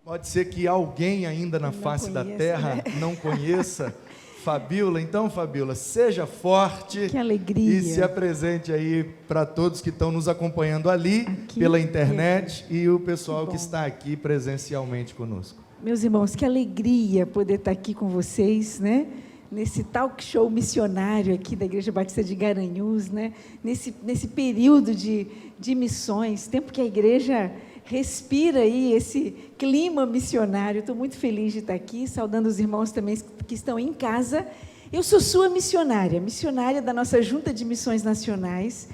Pode ser que alguém ainda na face da terra não conheça Fabíola. Então, Fabíola, seja forte. Que alegria. E se apresente aí para todos que estão nos acompanhando ali, pela internet, e o pessoal que está aqui presencialmente conosco. Meus irmãos, que alegria poder estar aqui com vocês, né? Nesse talk show missionário aqui da Igreja Batista de Garanhuns, né? Nesse período de missões, tempo que a igreja respira aí esse clima missionário. Estou muito feliz de estar aqui, saudando os irmãos também que estão em casa. Eu sou sua missionária da nossa Junta de Missões Nacionais.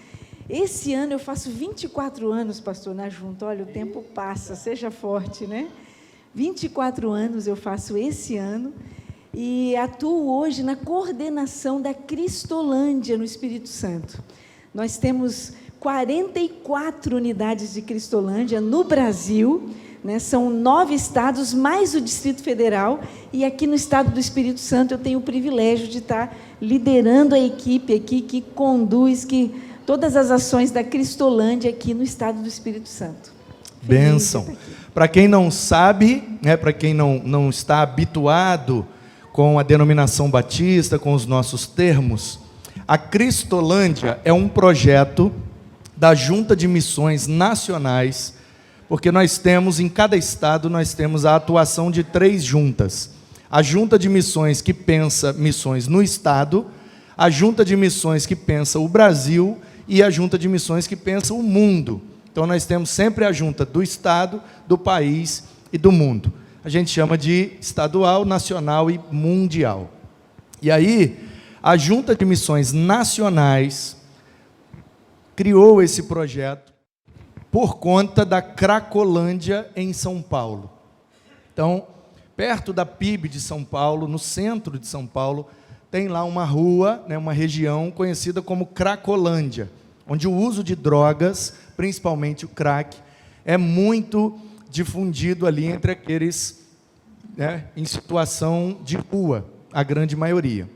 Esse ano eu faço 24 anos, pastor, na Junta. Olha, o tempo passa, seja forte, né? 24 anos eu faço esse ano e atuo hoje na coordenação da Cristolândia no Espírito Santo. Nós temos 44 unidades de Cristolândia no Brasil, né? São 9 estados, mais o Distrito Federal, e aqui no estado do Espírito Santo eu tenho o privilégio de estar liderando a equipe aqui que conduz todas as ações da Cristolândia aqui no estado do Espírito Santo. Bênção. Para quem não sabe, né, para quem não está habituado com a denominação batista, com os nossos termos, a Cristolândia é um projeto da Junta de Missões Nacionais, porque nós temos, em cada estado, nós temos a atuação de 3 juntas. A Junta de Missões que pensa missões no estado, a Junta de Missões que pensa o Brasil e a Junta de Missões que pensa o mundo. Então nós temos sempre a junta do estado, do país e do mundo. A gente chama de estadual, nacional e mundial. E aí, a Junta de Missões Nacionais criou esse projeto por conta da Cracolândia em São Paulo. Então, perto da PIB de São Paulo, no centro de São Paulo, tem lá uma rua, né, uma região conhecida como Cracolândia, onde o uso de drogas, principalmente o crack, é muito difundido ali entre aqueles, né, em situação de rua, a grande maioria.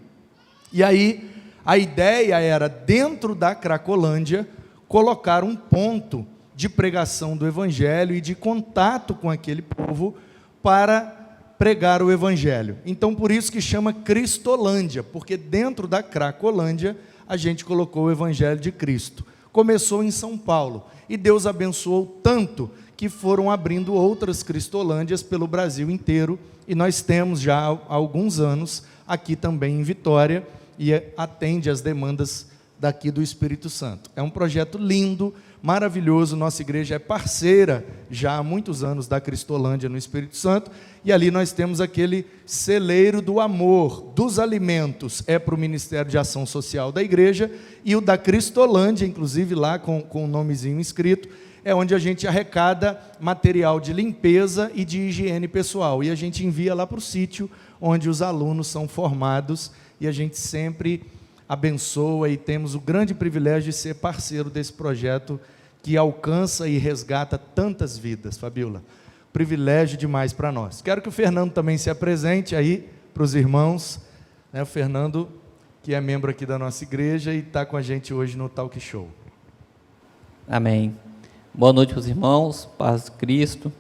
E aí, a ideia era, dentro da Cracolândia, colocar um ponto de pregação do Evangelho e de contato com aquele povo para pregar o Evangelho. Então, por isso que chama Cristolândia, porque dentro da Cracolândia, a gente colocou o Evangelho de Cristo. Começou em São Paulo, e Deus abençoou tanto que foram abrindo outras Cristolândias pelo Brasil inteiro, e nós temos já há alguns anos aqui também em Vitória, e atende às demandas daqui do Espírito Santo. É um projeto lindo, maravilhoso. Nossa igreja é parceira já há muitos anos da Cristolândia no Espírito Santo, e ali nós temos aquele celeiro do amor, dos alimentos, é para o Ministério de Ação Social da igreja, e o da Cristolândia, inclusive lá com o nomezinho escrito, é onde a gente arrecada material de limpeza e de higiene pessoal, e a gente envia lá para o sítio onde os alunos são formados, e a gente sempre abençoa e temos o grande privilégio de ser parceiro desse projeto que alcança e resgata tantas vidas, Fabíola. Privilégio demais para nós. Quero que o Fernando também se apresente aí para os irmãos, né? O Fernando, que é membro aqui da nossa igreja e está com a gente hoje no Talk Show. Amém. Boa noite para os irmãos, paz de Cristo.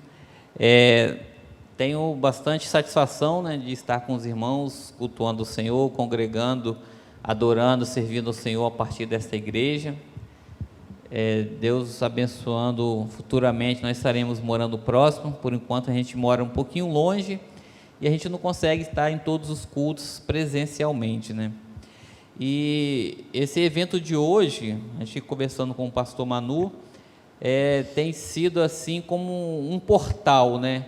Tenho bastante satisfação, né, de estar com os irmãos, cultuando o Senhor, congregando, adorando, servindo ao Senhor a partir desta igreja. Deus abençoando, futuramente nós estaremos morando próximo. Por enquanto a gente mora um pouquinho longe e a gente não consegue estar em todos os cultos presencialmente, né? E esse evento de hoje, a gente conversando com o pastor Manu, tem sido assim como um portal, né?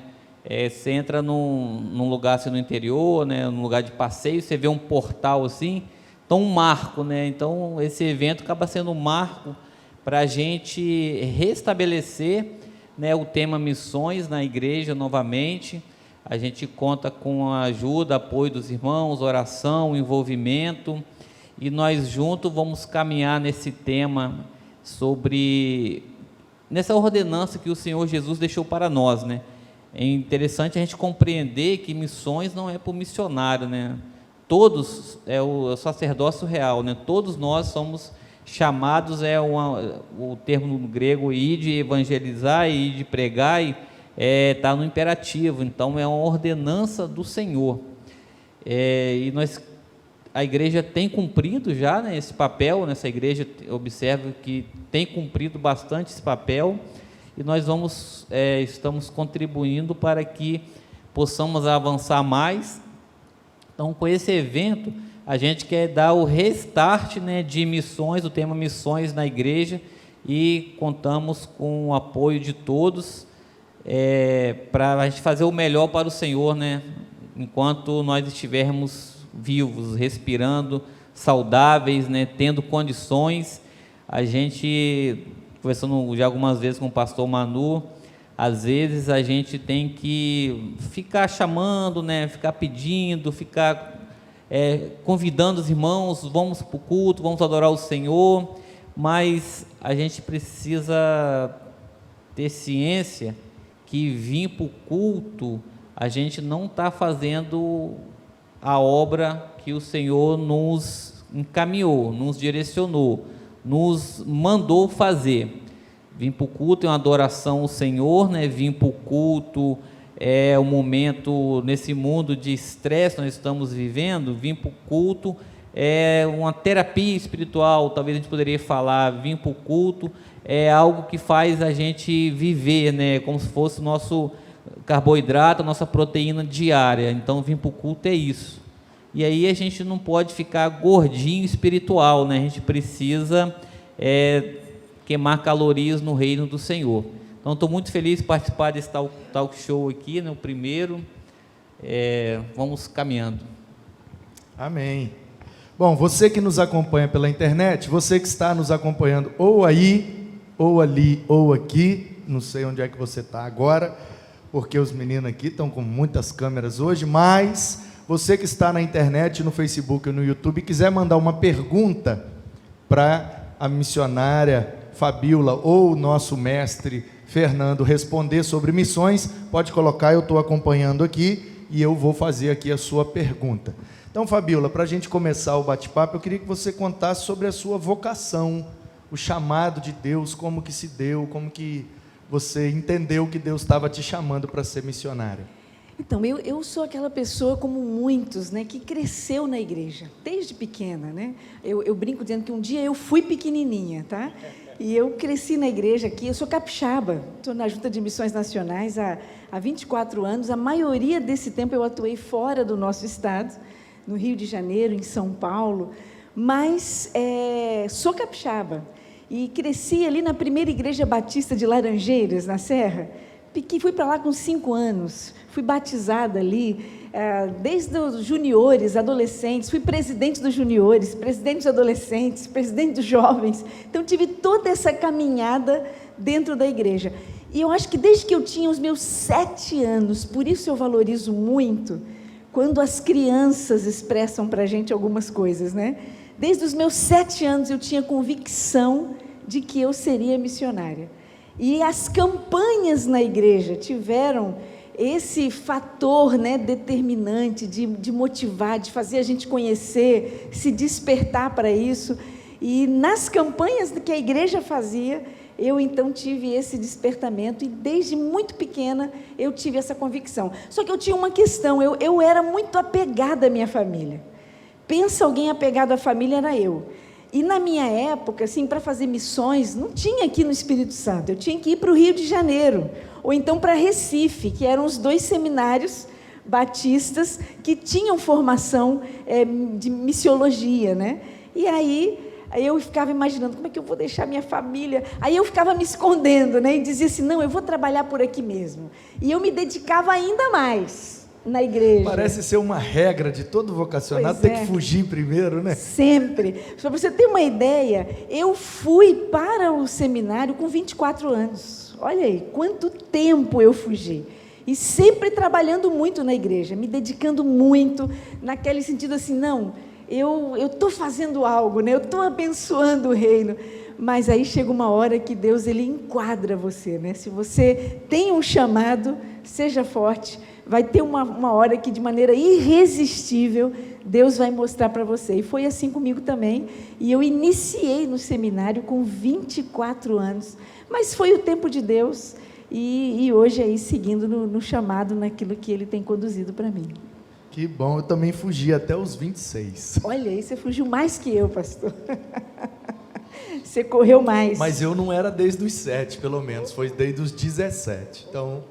Você entra num lugar assim no interior, né, num lugar de passeio, você vê um portal assim, então um marco, né? Então esse evento acaba sendo um marco para a gente restabelecer, né, o tema missões na igreja novamente. A gente conta com a ajuda, apoio dos irmãos, oração, envolvimento, e nós juntos vamos caminhar nesse tema nessa ordenança que o Senhor Jesus deixou para nós, né? É interessante a gente compreender que missões não é para o missionário, né? Todos, é o sacerdócio real, né? Todos nós somos chamados, o termo no grego, ir de evangelizar, ir de pregar, está no imperativo, então é uma ordenança do Senhor. E a igreja tem cumprido já, né, esse papel, nessa igreja, observo que tem cumprido bastante esse papel, e nós estamos contribuindo para que possamos avançar mais. Então, com esse evento, a gente quer dar o restart, né, de missões, o tema missões na igreja, e contamos com o apoio de todos, para a gente fazer o melhor para o Senhor, né, enquanto nós estivermos vivos, respirando, saudáveis, né, tendo condições. A gente, conversando já algumas vezes com o pastor Manu, às vezes a gente tem que ficar chamando, né, ficar pedindo, ficar convidando os irmãos, vamos para o culto, vamos adorar o Senhor, mas a gente precisa ter ciência que vir para o culto, a gente não está fazendo a obra que o Senhor nos encaminhou, nos direcionou, nos mandou fazer. Vir para o culto é uma adoração ao Senhor, né? Vir para o culto é um momento, nesse mundo de estresse que nós estamos vivendo, vir para o culto é uma terapia espiritual, talvez a gente poderia falar. Vir para o culto é algo que faz a gente viver, né? Como se fosse o nosso carboidrato, a nossa proteína diária. Então, vir para o culto é isso. E aí a gente não pode ficar gordinho espiritual, né? A gente precisa queimar calorias no reino do Senhor. Então, estou muito feliz de participar desse talk show aqui, né? O primeiro. Vamos caminhando. Amém. Bom, você que nos acompanha pela internet, você que está nos acompanhando ou aí, ou ali, ou aqui, não sei onde é que você está agora, porque os meninos aqui estão com muitas câmeras hoje, mas você que está na internet, no Facebook ou no YouTube, quiser mandar uma pergunta para a missionária Fabíola ou o nosso mestre Fernando responder sobre missões, pode colocar, eu estou acompanhando aqui e eu vou fazer aqui a sua pergunta. Então, Fabíola, para a gente começar o bate-papo, eu queria que você contasse sobre a sua vocação, o chamado de Deus, como que se deu, como que você entendeu que Deus estava te chamando para ser missionária. Então, eu sou aquela pessoa, como muitos, né, que cresceu na igreja, desde pequena, né? Eu brinco dizendo que um dia eu fui pequenininha, tá? E eu cresci na igreja aqui, eu sou capixaba, estou na Junta de Missões Nacionais há 24 anos, a maioria desse tempo eu atuei fora do nosso estado, no Rio de Janeiro, em São Paulo, mas sou capixaba, e cresci ali na primeira igreja batista de Laranjeiras, na Serra. Fui para lá com 5 anos, fui batizada ali, desde os juniores, adolescentes, fui presidente dos juniores, presidente dos adolescentes, presidente dos jovens. Então, tive toda essa caminhada dentro da igreja. E eu acho que desde que eu tinha os meus 7 anos, por isso eu valorizo muito quando as crianças expressam para a gente algumas coisas, né? Desde os meus 7 anos eu tinha convicção de que eu seria missionária. E as campanhas na igreja tiveram esse fator, né, determinante de motivar, de fazer a gente conhecer, se despertar para isso. E nas campanhas que a igreja fazia, eu então tive esse despertamento, e desde muito pequena eu tive essa convicção. Só que eu tinha uma questão, eu era muito apegada à minha família. Pensa alguém apegado à família, era eu. E na minha época, assim, para fazer missões, não tinha aqui no Espírito Santo, eu tinha que ir para o Rio de Janeiro, ou então para Recife, que eram os 2 seminários batistas que tinham formação de missiologia, né? E aí eu ficava imaginando, como é que eu vou deixar minha família? Aí eu ficava me escondendo, né? E dizia assim, não, eu vou trabalhar por aqui mesmo. E eu me dedicava ainda mais na igreja. Parece ser uma regra de todo vocacionado, ter que fugir primeiro, né? Sempre. Para você ter uma ideia, eu fui para o seminário com 24 anos. Olha aí, quanto tempo eu fugi. E sempre trabalhando muito na igreja, me dedicando muito, naquele sentido assim, não, eu estou fazendo algo, né? Eu estou abençoando o reino. Mas aí chega uma hora que Deus, Ele enquadra você, né? Se você tem um chamado, seja forte, vai ter uma hora que, de maneira irresistível, Deus vai mostrar para você. E foi assim comigo também. E eu iniciei no seminário com 24 anos. Mas foi o tempo de Deus. e hoje aí seguindo no chamado, naquilo que Ele tem conduzido para mim. Que bom, eu também fugi até os 26. Olha aí, você fugiu mais que eu, pastor. Você correu mais. Mas eu não era desde os 7, pelo menos, foi desde os 17. Então,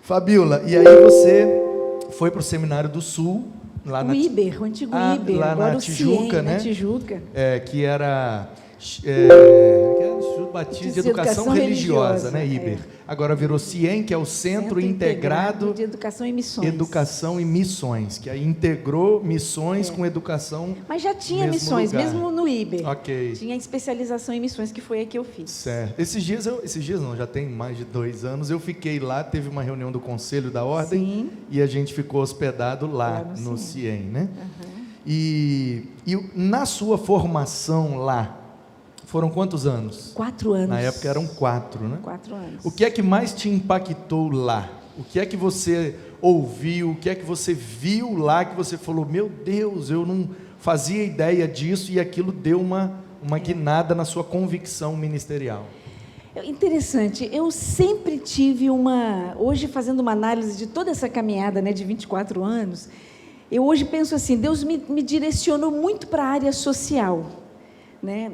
Fabíola, e aí você foi para o Seminário do Sul, lá o Iber, o antigo Iber, lá agora na o Tijuca, CIEM, né? na Tijuca. Que era Instituto Batista de Educação Religiosa, né, Iber? Agora virou CIEM, que é o Centro Integrado de Educação e Missões. Educação e Missões, que aí integrou missões com educação. Mas já tinha missões, lugar. mesmo no Iber. Ok. Tinha especialização em missões, que foi a que eu fiz. Certo. Esses dias não, já tem mais de 2 anos, eu fiquei lá, teve uma reunião do Conselho da Ordem. Sim. E a gente ficou hospedado lá no CIEM, né? Uhum. E na sua formação lá, foram quantos anos? 4 anos. Na época eram 4, né? 4 anos. O que é que mais te impactou lá? O que é que você ouviu? O que é que você viu lá que você falou, meu Deus, eu não fazia ideia disso, e aquilo deu uma guinada na sua convicção ministerial? Interessante, eu sempre tive hoje fazendo uma análise de toda essa caminhada, né, de 24 anos, eu hoje penso assim, Deus me direcionou muito para a área social, né?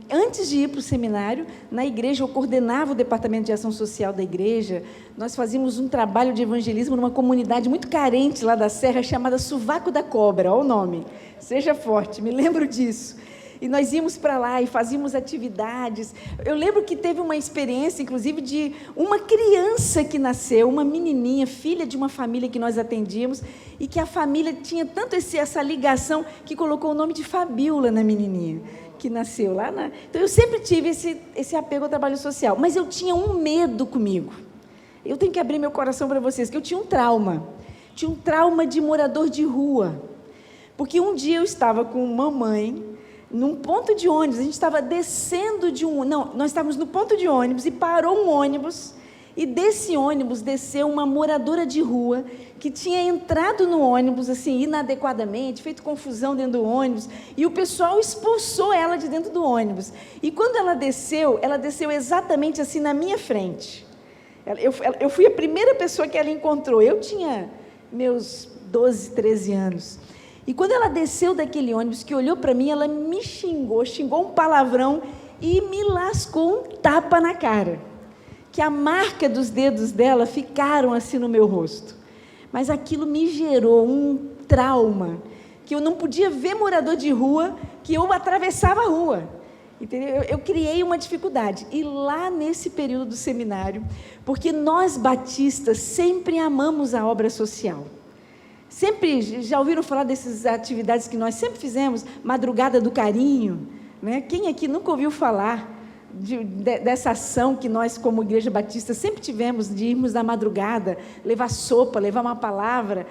Antes de ir para o seminário, na igreja eu coordenava o departamento de ação social da igreja, nós fazíamos um trabalho de evangelismo numa comunidade muito carente lá da Serra, chamada Sovaco da Cobra, olha o nome, seja forte, me lembro disso. E nós íamos para lá e fazíamos atividades. Eu lembro que teve uma experiência, inclusive, de uma criança que nasceu, uma menininha, filha de uma família que nós atendíamos, e que a família tinha tanto essa ligação que colocou o nome de Fabíola na menininha, que nasceu lá. Então, eu sempre tive esse apego ao trabalho social, mas eu tinha um medo comigo. Eu tenho que abrir meu coração para vocês, que eu tinha um trauma. Tinha um trauma de morador de rua. Porque um dia eu estava com mamãe, num ponto de ônibus, a gente estava descendo nós estávamos no ponto de ônibus e parou um ônibus, e desse ônibus desceu uma moradora de rua que tinha entrado no ônibus assim inadequadamente, feito confusão dentro do ônibus, e o pessoal expulsou ela de dentro do ônibus. E quando ela desceu exatamente assim na minha frente. Eu fui a primeira pessoa que ela encontrou. Eu tinha meus 12, 13 anos. E quando ela desceu daquele ônibus, que olhou para mim, ela me xingou um palavrão e me lascou um tapa na cara, que a marca dos dedos dela ficaram assim no meu rosto. Mas aquilo me gerou um trauma, que eu não podia ver morador de rua, que eu atravessava a rua. Entendeu? Eu criei uma dificuldade. E lá nesse período do seminário, porque nós batistas sempre amamos a obra social. Sempre, já ouviram falar dessas atividades que nós sempre fizemos? Madrugada do Carinho, né? Quem aqui nunca ouviu falar dessa ação que nós, como Igreja Batista, sempre tivemos, de irmos na madrugada, levar sopa, levar uma palavra?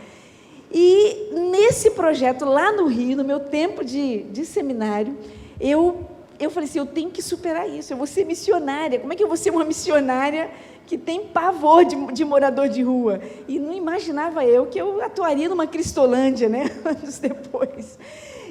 E nesse projeto, lá no Rio, no meu tempo de seminário, eu falei assim, eu tenho que superar isso, eu vou ser missionária. Como é que eu vou ser uma missionária que tem pavor de morador de rua? E não imaginava eu que eu atuaria numa Cristolândia, né? Anos depois.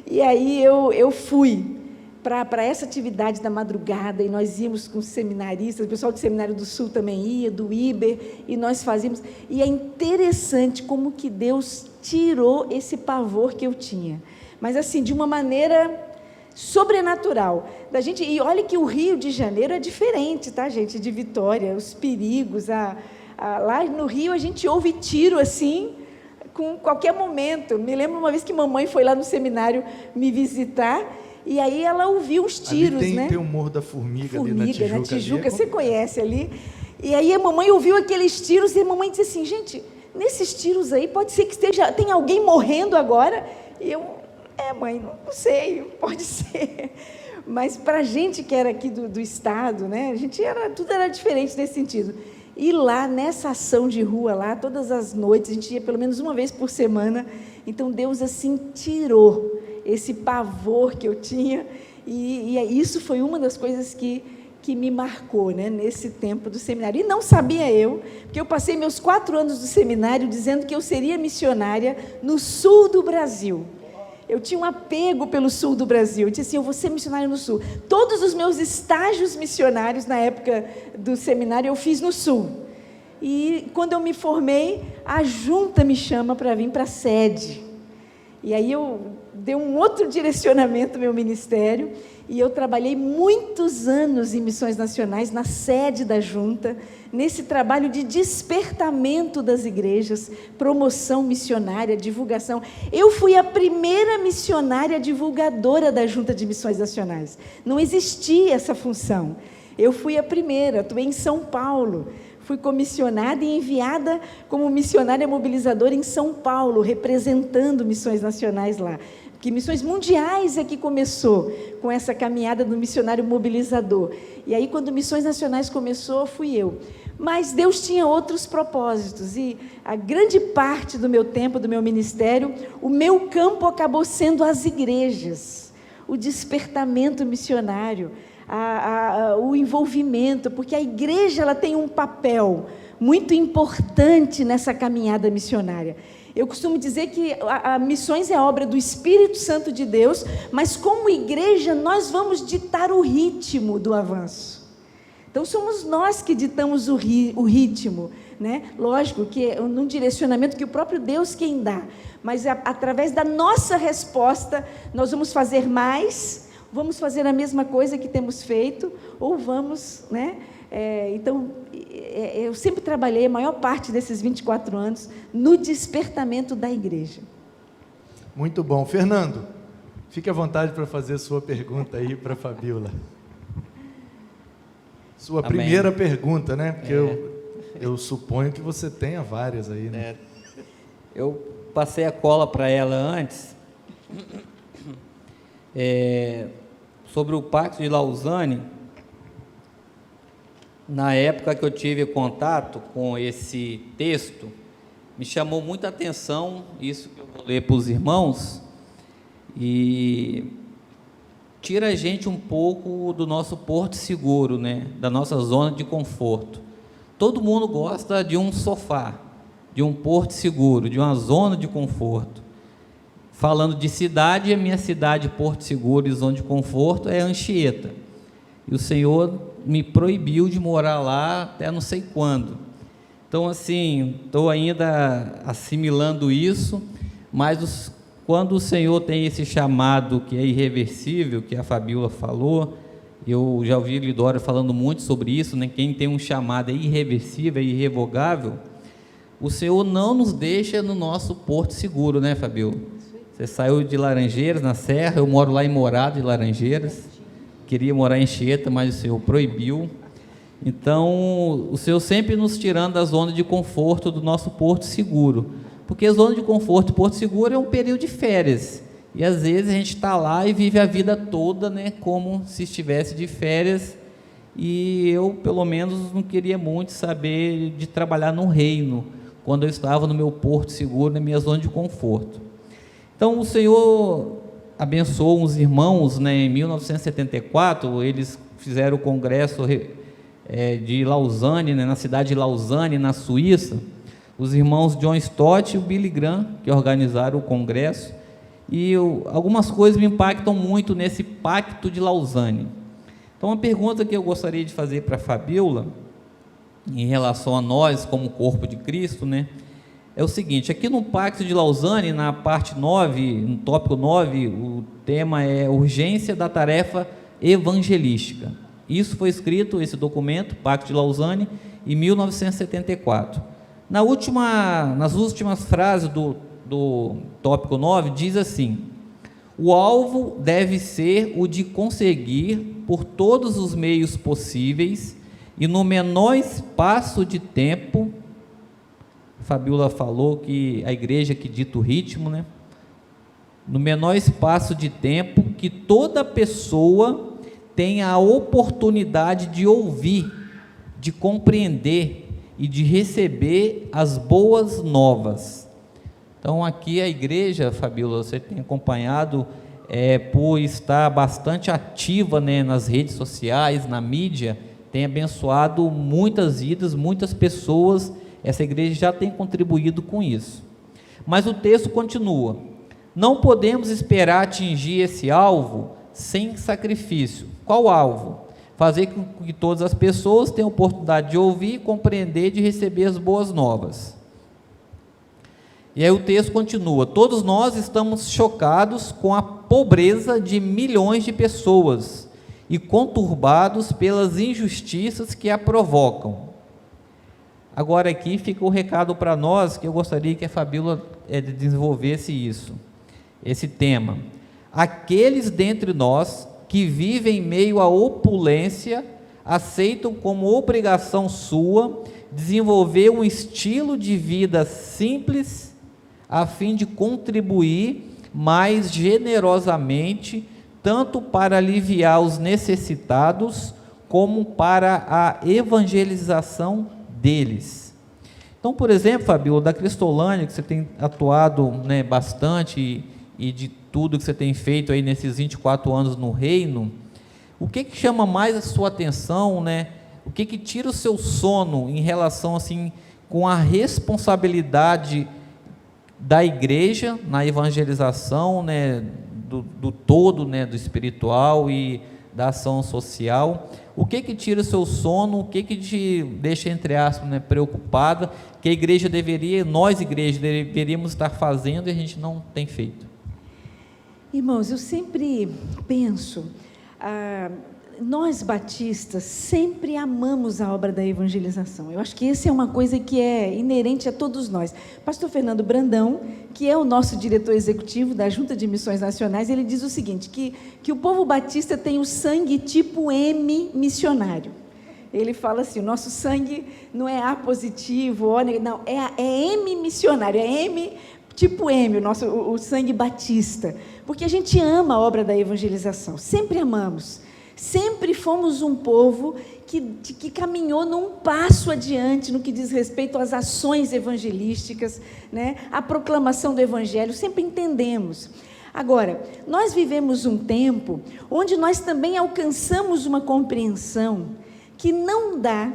E aí eu fui para essa atividade da madrugada, e nós íamos com seminaristas, o pessoal do Seminário do Sul também ia, do Iber, e nós fazíamos. E é interessante como que Deus tirou esse pavor que eu tinha. Mas assim, de uma maneira sobrenatural da gente. E olha que o Rio de Janeiro é diferente, tá, gente, de Vitória, os perigos, lá no Rio a gente ouve tiro assim, com qualquer momento. Me lembro uma vez que mamãe foi lá no seminário me visitar, e aí ela ouviu os tiros, né? Tem o Morro da Formiga ali na Tijuca. Na Tijuca, você conhece ali. E aí a mamãe ouviu aqueles tiros, e a mamãe disse assim, gente, nesses tiros aí, pode ser que tem alguém morrendo agora? E eu, mãe, não sei, pode ser. Mas para a gente que era aqui do estado, né, tudo era diferente nesse sentido. E lá, nessa ação de rua, lá, todas as noites, a gente ia pelo menos uma vez por semana. Então, Deus, assim, tirou esse pavor que eu tinha. E isso foi uma das coisas que me marcou, né, nesse tempo do seminário. E não sabia eu, porque eu passei meus 4 anos do seminário dizendo que eu seria missionária no sul do Brasil. Eu tinha um apego pelo sul do Brasil. Eu disse assim, eu vou ser missionária no sul. Todos os meus estágios missionários na época do seminário eu fiz no sul. E quando eu me formei, a junta me chama para vir para a sede. E aí eu dei um outro direcionamento ao meu ministério, e eu trabalhei muitos anos em missões nacionais, na sede da junta, nesse trabalho de despertamento das igrejas, promoção missionária, divulgação. Eu fui a primeira missionária divulgadora da Junta de Missões Nacionais. Não existia essa função. Eu fui a primeira, atuei em São Paulo. Fui comissionada e enviada como missionária mobilizadora em São Paulo, representando missões nacionais lá. Que Missões Mundiais é que começou com essa caminhada do missionário mobilizador. E aí, quando Missões Nacionais começou, fui eu. Mas Deus tinha outros propósitos, e a grande parte do meu tempo, do meu ministério, o meu campo acabou sendo as igrejas, o despertamento missionário, o envolvimento, porque a igreja ela tem um papel muito importante nessa caminhada missionária. Eu costumo dizer que a missões é obra do Espírito Santo de Deus, mas como igreja nós vamos ditar o ritmo do avanço. Então somos nós que ditamos o ritmo, né? Lógico que é num direcionamento que o próprio Deus quem dá, mas através da nossa resposta nós vamos fazer mais, vamos fazer a mesma coisa que temos feito, ou vamos, né? Então, eu sempre trabalhei a maior parte desses 24 anos no despertamento da igreja. Muito bom. Fernando, fique à vontade para fazer a sua pergunta aí para a Fabíola. Sua Amém. Primeira pergunta, né? Porque eu suponho que você tenha várias aí, né? Eu passei a cola para ela antes, sobre o Pacto de Lausanne. Na época que eu tive contato com esse texto, me chamou muita atenção isso que eu vou ler para os irmãos, e tira a gente um pouco do nosso porto seguro, né? Da nossa zona de conforto. Todo mundo gosta de um sofá, de um porto seguro, de uma zona de conforto. Falando de cidade, a minha cidade, porto seguro e zona de conforto é Anchieta. E o Senhor me proibiu de morar lá até não sei quando. Então, assim, estou ainda assimilando isso, mas quando o Senhor tem esse chamado que é irreversível, que a Fabíola falou, eu já ouvi Lidório falando muito sobre isso, né? Quem tem um chamado é irreversível, é irrevogável, o Senhor não nos deixa no nosso porto seguro, né, Fabíola? Você saiu de Laranjeiras, na Serra, eu moro lá em Morado de Laranjeiras, queria morar em Anchieta, mas o Senhor proibiu. Então, o Senhor sempre nos tirando da zona de conforto do nosso porto seguro, porque a zona de conforto e porto seguro é um período de férias, e às vezes a gente está lá e vive a vida toda, né, como se estivesse de férias, e eu, pelo menos, não queria muito saber de trabalhar no reino, quando eu estava no meu porto seguro, na minha zona de conforto. Então, o Senhor abençoou uns irmãos, né, em 1974, eles fizeram o congresso de Lausanne, né, na cidade de Lausanne, na Suíça, os irmãos John Stott e o Billy Graham, que organizaram o congresso, e algumas coisas me impactam muito nesse Pacto de Lausanne. Então, uma pergunta que eu gostaria de fazer para a Fabíola, em relação a nós, como corpo de Cristo, né, é o seguinte: aqui no Pacto de Lausanne, na parte 9, no tópico 9, o tema é urgência da tarefa evangelística. Isso foi escrito, esse documento, Pacto de Lausanne, em 1974. Nas últimas frases do tópico 9, diz assim: o alvo deve ser o de conseguir, por todos os meios possíveis e no menor espaço de tempo. Fabíola falou que a igreja que dita o ritmo, né? No menor espaço de tempo, que toda pessoa tenha a oportunidade de ouvir, de compreender e de receber as boas novas. Então, aqui a igreja, Fabíola, você tem acompanhado, por estar bastante ativa, né, nas redes sociais, na mídia, tem abençoado muitas vidas, muitas pessoas. Essa igreja já tem contribuído com isso. Mas o texto continua: não podemos esperar atingir esse alvo sem sacrifício. Qual alvo? Fazer com que todas as pessoas tenham oportunidade de ouvir, compreender, de receber as boas novas. E aí o texto continua: todos nós estamos chocados com a pobreza de milhões de pessoas e conturbados pelas injustiças que a provocam. Agora aqui fica o recado para nós, que eu gostaria que a Fabíola desenvolvesse esse tema. Aqueles dentre nós que vivem em meio à opulência aceitam como obrigação sua desenvolver um estilo de vida simples a fim de contribuir mais generosamente tanto para aliviar os necessitados como para a evangelização deles. Então, por exemplo, Fabíola, da Cristolândia, que você tem atuado, né, bastante, e de tudo que você tem feito aí nesses 24 anos no reino, o que chama mais a sua atenção, né? O que tira o seu sono em relação, assim, com a responsabilidade da igreja na evangelização, né, do todo, né, do espiritual e da ação social? O que tira o seu sono? O que te deixa, entre aspas, né, preocupada, que a igreja nós igreja deveríamos estar fazendo e a gente não tem feito? Irmãos, eu sempre penso, nós batistas sempre amamos a obra da evangelização. Eu acho que essa é uma coisa que é inerente a todos nós. Pastor Fernando Brandão, que é o nosso diretor executivo da Junta de Missões Nacionais, ele diz o seguinte, que o povo batista tem o sangue tipo M missionário. Ele fala assim, o nosso sangue não é A positivo, O negativo, não, é M missionário, é M tipo M, o sangue batista, porque a gente ama a obra da evangelização, sempre amamos. Sempre fomos um povo que caminhou num passo adiante no que diz respeito às ações evangelísticas, né? A proclamação do evangelho, sempre entendemos. Agora, nós vivemos um tempo onde nós também alcançamos uma compreensão que não dá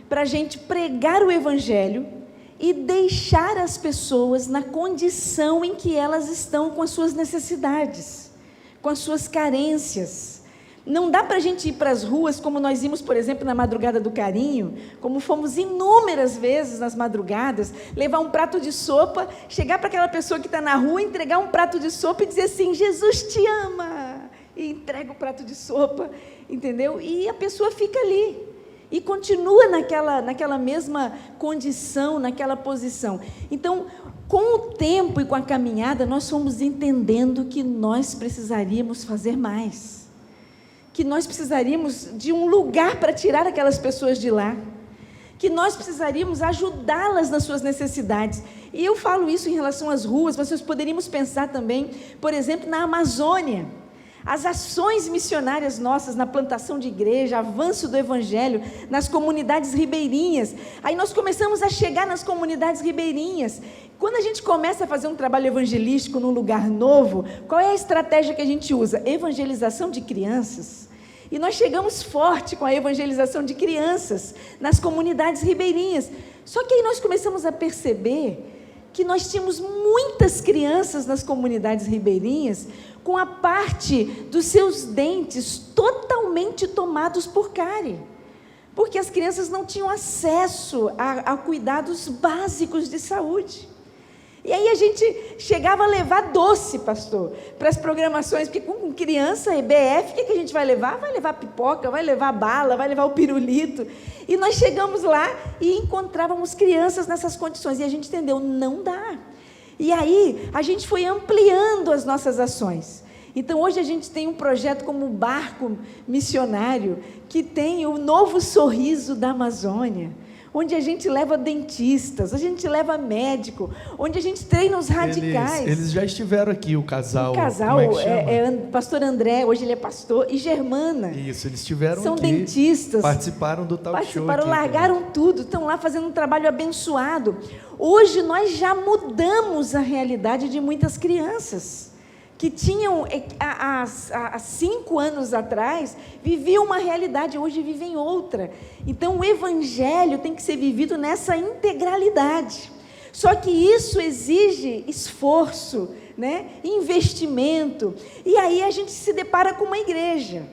para a gente pregar o evangelho e deixar as pessoas na condição em que elas estão com as suas necessidades, com as suas carências. Não dá para a gente ir para as ruas, como nós íamos, por exemplo, na Madrugada do Carinho, como fomos inúmeras vezes nas madrugadas, levar um prato de sopa, chegar para aquela pessoa que está na rua, entregar um prato de sopa e dizer assim, Jesus te ama, e entrega o prato de sopa, entendeu? E a pessoa fica ali, e continua naquela mesma condição, naquela posição. Então, com o tempo e com a caminhada, nós fomos entendendo que nós precisaríamos fazer mais, que nós precisaríamos de um lugar para tirar aquelas pessoas de lá, que nós precisaríamos ajudá-las nas suas necessidades. E eu falo isso em relação às ruas, mas nós poderíamos pensar também, por exemplo, na Amazônia, as ações missionárias nossas na plantação de igreja, avanço do evangelho, nas comunidades ribeirinhas. Aí nós começamos a chegar nas comunidades ribeirinhas. Quando a gente começa a fazer um trabalho evangelístico num lugar novo, qual é a estratégia que a gente usa? Evangelização de crianças. E nós chegamos forte com a evangelização de crianças nas comunidades ribeirinhas. Só que aí nós começamos a perceber que nós tínhamos muitas crianças nas comunidades ribeirinhas com a parte dos seus dentes totalmente tomados por cárie, porque as crianças não tinham acesso a cuidados básicos de saúde. E aí a gente chegava a levar doce, pastor, para as programações, porque com criança, EBF, o que a gente vai levar? Vai levar pipoca, vai levar bala, vai levar o pirulito. E nós chegamos lá e encontrávamos crianças nessas condições, e a gente entendeu, não dá. E aí a gente foi ampliando as nossas ações. Então hoje a gente tem um projeto como o Barco Missionário, que tem o Novo Sorriso da Amazônia, onde a gente leva dentistas, a gente leva médico, onde a gente treina os radicais. Eles já estiveram aqui, o casal. O casal é pastor André, hoje ele é pastor, e Germana. Isso, eles estiveram São aqui. São dentistas. Participaram do talk show. Largaram tudo, estão lá fazendo um trabalho abençoado. Hoje nós já mudamos a realidade de muitas crianças que tinham, há 5 anos atrás, viviam uma realidade, hoje vivem outra. Então, o evangelho tem que ser vivido nessa integralidade. Só que isso exige esforço, né? Investimento. E aí a gente se depara com uma igreja.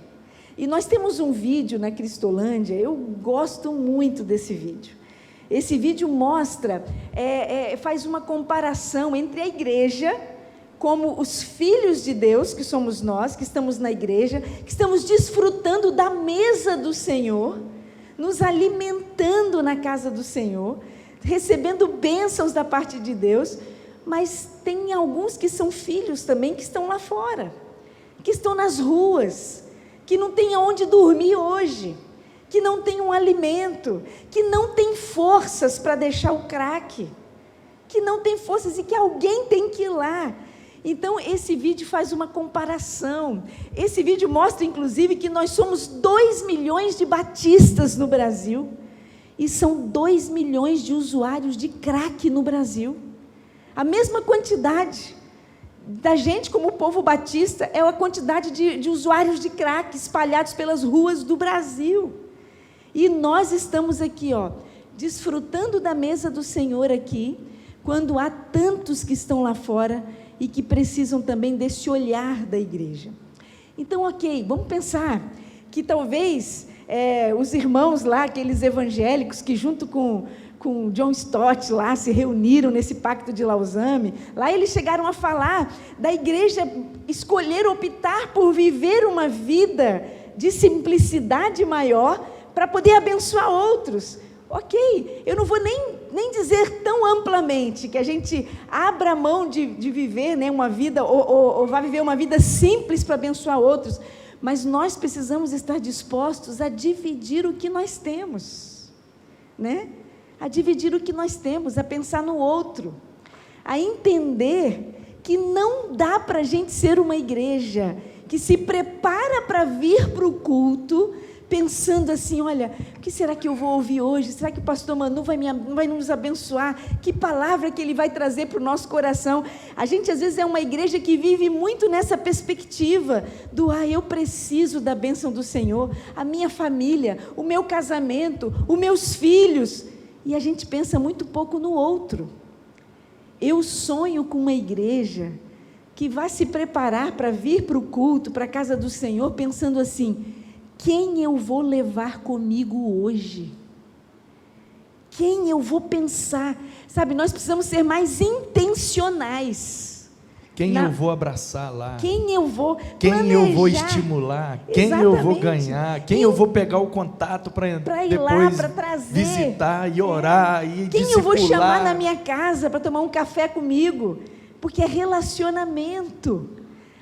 E nós temos um vídeo na Cristolândia, eu gosto muito desse vídeo. Esse vídeo mostra, faz uma comparação entre a igreja, como os filhos de Deus, que somos nós, que estamos na igreja, que estamos desfrutando da mesa do Senhor, nos alimentando na casa do Senhor, recebendo bênçãos da parte de Deus, mas tem alguns que são filhos também, que estão lá fora, que estão nas ruas, que não tem aonde dormir hoje, que não tem um alimento, que não tem forças para deixar o crack, que não tem forças e que alguém tem que ir lá. Então esse vídeo faz uma comparação, esse vídeo mostra inclusive que nós somos 2 milhões de batistas no Brasil, e são 2 milhões de usuários de crack no Brasil, a mesma quantidade da gente como povo batista, é a quantidade de usuários de crack espalhados pelas ruas do Brasil, e nós estamos aqui, desfrutando da mesa do Senhor aqui, quando há tantos que estão lá fora, e que precisam também desse olhar da igreja. Então, ok, vamos pensar que talvez os irmãos lá, aqueles evangélicos que junto com John Stott lá se reuniram nesse pacto de Lausanne, lá eles chegaram a falar da igreja escolher optar por viver uma vida de simplicidade maior para poder abençoar outros. Ok, eu não vou nem dizer tão amplamente que a gente abra mão de viver, né, uma vida, ou vá viver uma vida simples para abençoar outros, mas nós precisamos estar dispostos a dividir o que nós temos, né? A dividir o que nós temos, a pensar no outro, a entender que não dá para a gente ser uma igreja que se prepara para vir para o culto, pensando assim, olha, o que será que eu vou ouvir hoje? Será que o pastor Manu vai nos abençoar? Que palavra que ele vai trazer para o nosso coração? A gente às vezes é uma igreja que vive muito nessa perspectiva do, eu preciso da bênção do Senhor, a minha família, o meu casamento, os meus filhos, e a gente pensa muito pouco no outro. Eu sonho com uma igreja que vai se preparar para vir para o culto, para a casa do Senhor, pensando assim, quem eu vou levar comigo hoje? Quem eu vou pensar? Sabe, nós precisamos ser mais intencionais. Quem eu vou abraçar lá? Quem eu vou planejar? Quem eu vou estimular? Quem eu vou ganhar? Quem eu vou pegar o contato para ir lá, para trazer, visitar e orar e quem discipular? Eu vou chamar na minha casa para tomar um café comigo? Porque é relacionamento.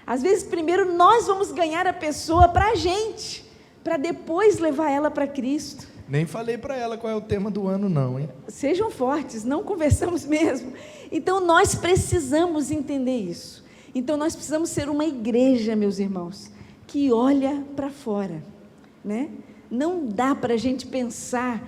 Às vezes primeiro nós vamos ganhar a pessoa para a gente, para depois levar ela para Cristo. Nem falei para ela qual é o tema do ano não, hein? Sejam fortes, não conversamos mesmo. Então nós precisamos entender isso. Então nós precisamos ser uma igreja, meus irmãos, que olha para fora, né? Não dá para a gente pensar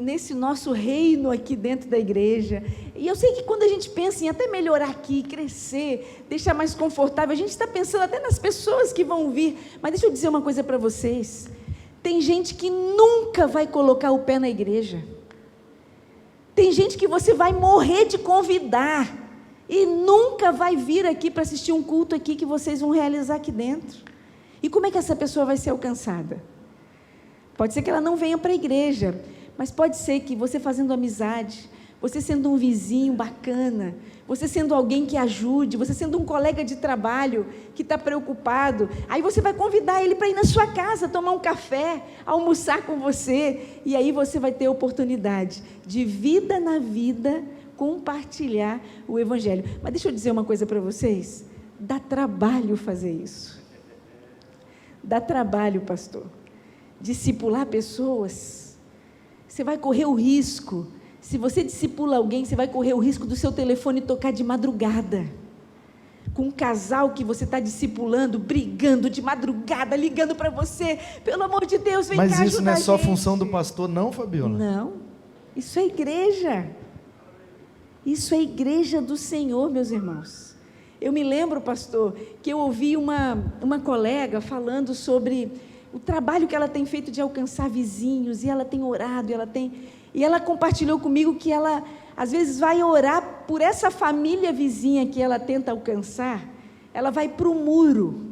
nesse nosso reino aqui dentro da igreja. E eu sei que quando a gente pensa em até melhorar aqui, crescer, deixar mais confortável, a gente está pensando até nas pessoas que vão vir. Mas deixa eu dizer uma coisa para vocês. Tem gente que nunca vai colocar o pé na igreja. Tem gente que você vai morrer de convidar e nunca vai vir aqui para assistir um culto aqui que vocês vão realizar aqui dentro. E como é que essa pessoa vai ser alcançada? Pode ser que ela não venha para a igreja, mas pode ser que você fazendo amizade, você sendo um vizinho bacana, você sendo alguém que ajude, você sendo um colega de trabalho que está preocupado, aí você vai convidar ele para ir na sua casa, tomar um café, almoçar com você, e aí você vai ter a oportunidade de vida na vida, compartilhar o Evangelho. Mas deixa eu dizer uma coisa para vocês, dá trabalho fazer isso. Dá trabalho, pastor. Discipular pessoas, você vai correr o risco, se você discipula alguém, você vai correr o risco do seu telefone tocar de madrugada, com um casal que você está discipulando, brigando de madrugada, ligando para você, pelo amor de Deus, vem cá ajudar a gente. Mas isso não é só função do pastor não, Fabiola? Não, isso é igreja, isso é igreja do Senhor, meus irmãos. Eu me lembro, pastor, que eu ouvi uma colega falando sobre o trabalho que ela tem feito de alcançar vizinhos, e ela tem orado, e ela compartilhou comigo que ela às vezes vai orar por essa família vizinha que ela tenta alcançar, ela vai para o muro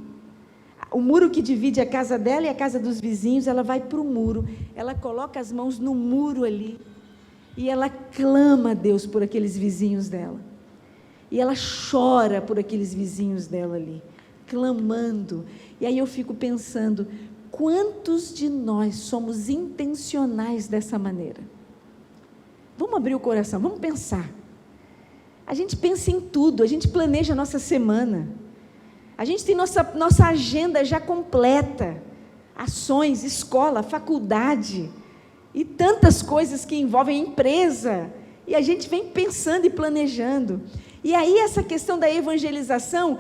que divide a casa dela e a casa dos vizinhos, ela vai para o muro, ela coloca as mãos no muro ali, e ela clama a Deus por aqueles vizinhos dela, e ela chora por aqueles vizinhos dela ali, clamando. E aí eu fico pensando, quantos de nós somos intencionais dessa maneira? Vamos abrir o coração, vamos pensar. A gente pensa em tudo, a gente planeja a nossa semana, a gente tem nossa agenda já completa, ações, escola, faculdade, e tantas coisas que envolvem empresa, e a gente vem pensando e planejando. E aí essa questão da evangelização,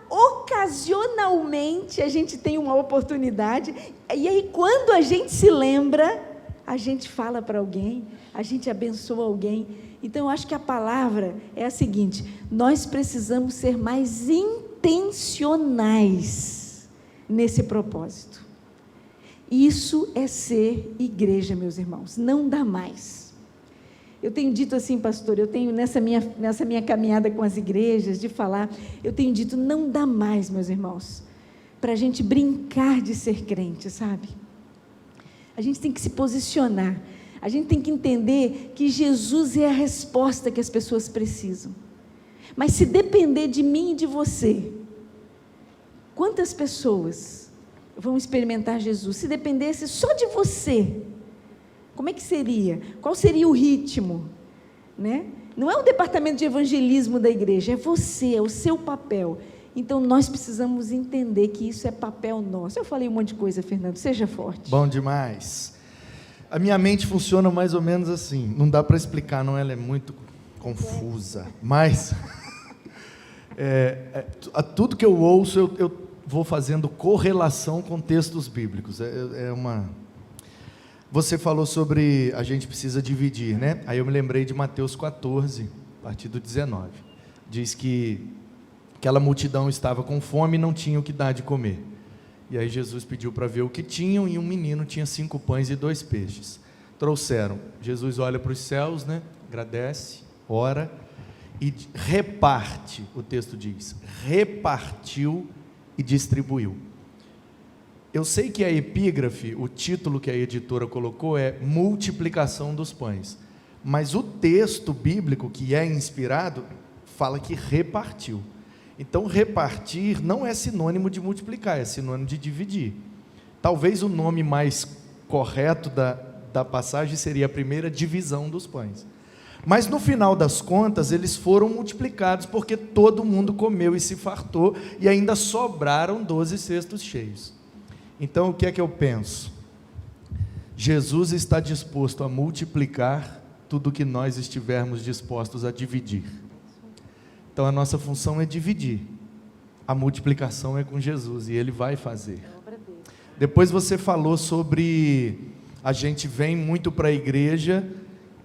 ocasionalmente a gente tem uma oportunidade, e aí quando a gente se lembra, a gente fala para alguém, a gente abençoa alguém. Então eu acho que a palavra é a seguinte: nós precisamos ser mais intencionais nesse propósito. Isso é ser igreja, meus irmãos, não dá mais. Eu tenho dito assim, pastor, eu tenho nessa minha caminhada com as igrejas, de falar, eu tenho dito, não dá mais, meus irmãos, para a gente brincar de ser crente, sabe? A gente tem que se posicionar, a gente tem que entender que Jesus é a resposta que as pessoas precisam. Mas se depender de mim e de você, quantas pessoas vão experimentar Jesus? Se dependesse só de você, como é que seria? Qual seria o ritmo? Né? Não é o departamento de evangelismo da igreja, é você, é o seu papel. Então nós precisamos entender que isso é papel nosso. Eu falei um monte de coisa, Fernando, seja forte. Bom demais. A minha mente funciona mais ou menos assim, não dá para explicar, não, ela é muito confusa, mas tudo que eu ouço, eu vou fazendo correlação com textos bíblicos. Você falou sobre a gente precisa dividir, né? Aí eu me lembrei de Mateus 14, a partir do 19. Diz que aquela multidão estava com fome e não tinha o que dar de comer. E aí Jesus pediu para ver o que tinham, e um menino tinha 5 pães e 2 peixes. Trouxeram. Jesus olha para os céus, né? Agradece, ora e reparte, o texto diz, repartiu e distribuiu. Eu sei que a epígrafe, o título que a editora colocou é multiplicação dos pães, mas o texto bíblico que é inspirado fala que repartiu. Então repartir não é sinônimo de multiplicar, é sinônimo de dividir. Talvez o nome mais correto da passagem seria a primeira divisão dos pães. Mas no final das contas, eles foram multiplicados, porque todo mundo comeu e se fartou, e ainda sobraram 12 cestos cheios. Então o que é que eu penso? Jesus está disposto a multiplicar tudo que nós estivermos dispostos a dividir. Então a nossa função é dividir, a multiplicação é com Jesus, e Ele vai fazer. Depois você falou sobre a gente vem muito para a igreja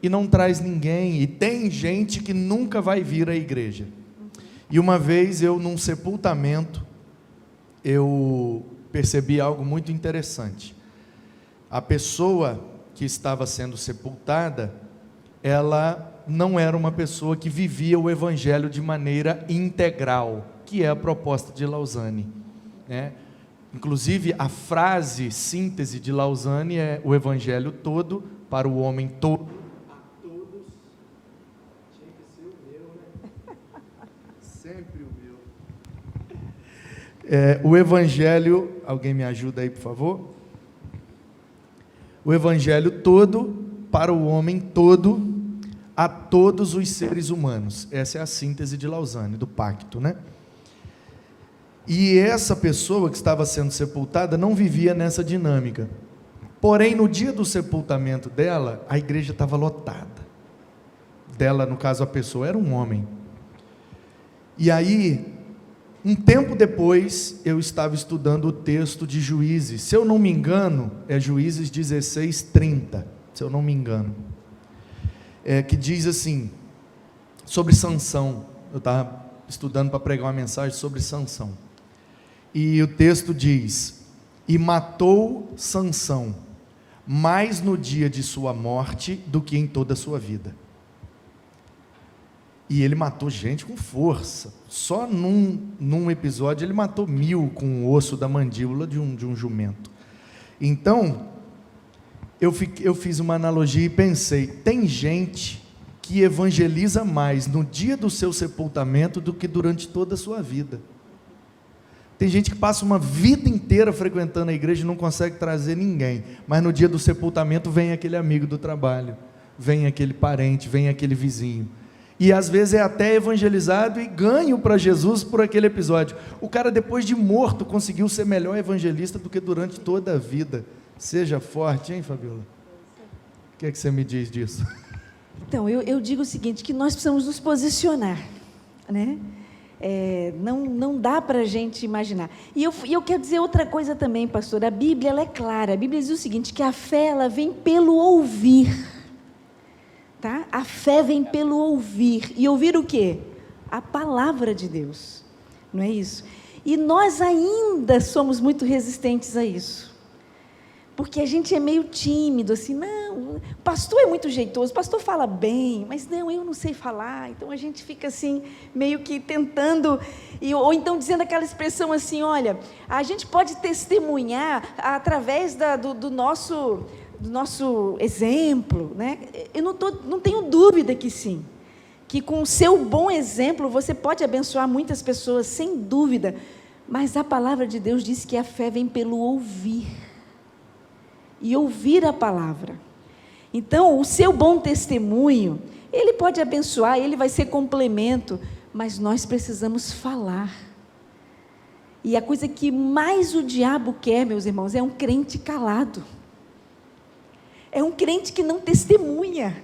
e não traz ninguém, e tem gente que nunca vai vir à igreja. E uma vez eu, num sepultamento, eu percebi algo muito interessante. A pessoa que estava sendo sepultada, ela não era uma pessoa que vivia o evangelho de maneira integral, que é a proposta de Lausanne, né? Inclusive a frase síntese de Lausanne é o evangelho todo para o homem todo. A todos. Tinha que ser o meu, né? Sempre o meu. O evangelho, alguém me ajuda aí, por favor? O evangelho todo para o homem todo, a todos os seres humanos. Essa é a síntese de Lausanne, do pacto, né? E essa pessoa que estava sendo sepultada não vivia nessa dinâmica. Porém, no dia do sepultamento dela, a igreja estava lotada. Dela, no caso, a pessoa era um homem. E aí, um tempo depois, eu estava estudando o texto de Juízes. Se eu não me engano, é Juízes 16:30, se eu não me engano. Que diz assim, sobre Sansão. Eu estava estudando para pregar uma mensagem sobre Sansão. E o texto diz: e matou Sansão, mais no dia de sua morte do que em toda a sua vida. E ele matou gente com força. Só num episódio ele matou 1000 com o osso da mandíbula de um jumento. Então, eu fiz uma analogia e pensei, tem gente que evangeliza mais no dia do seu sepultamento do que durante toda a sua vida. Tem gente que passa uma vida inteira frequentando a igreja e não consegue trazer ninguém, mas no dia do sepultamento vem aquele amigo do trabalho, vem aquele parente, vem aquele vizinho, e às vezes é até evangelizado e ganho para Jesus por aquele episódio. O cara, depois de morto, conseguiu ser melhor evangelista do que durante toda a vida. Seja forte, hein, Fabiola? O que é que você me diz disso? Então, eu digo o seguinte, que nós precisamos nos posicionar, né? Não dá para a gente imaginar. E eu quero dizer outra coisa também, pastor. A Bíblia, ela é clara. A Bíblia diz o seguinte, que a fé, ela vem pelo ouvir. Tá? A fé vem pelo ouvir. E ouvir o quê? A palavra de Deus. Não é isso? E nós ainda somos muito resistentes a isso. Porque a gente é meio tímido, assim, não, o pastor é muito jeitoso, o pastor fala bem, mas não, eu não sei falar. Então a gente fica assim, meio que tentando, ou então dizendo aquela expressão assim, olha, a gente pode testemunhar através do nosso exemplo, né? Eu não tenho dúvida que sim, que com o seu bom exemplo você pode abençoar muitas pessoas, sem dúvida, mas a palavra de Deus diz que a fé vem pelo ouvir, e ouvir a palavra. Então, o seu bom testemunho, ele pode abençoar, ele vai ser complemento, mas nós precisamos falar. E a coisa que mais o diabo quer, meus irmãos, é um crente calado. É um crente que não testemunha.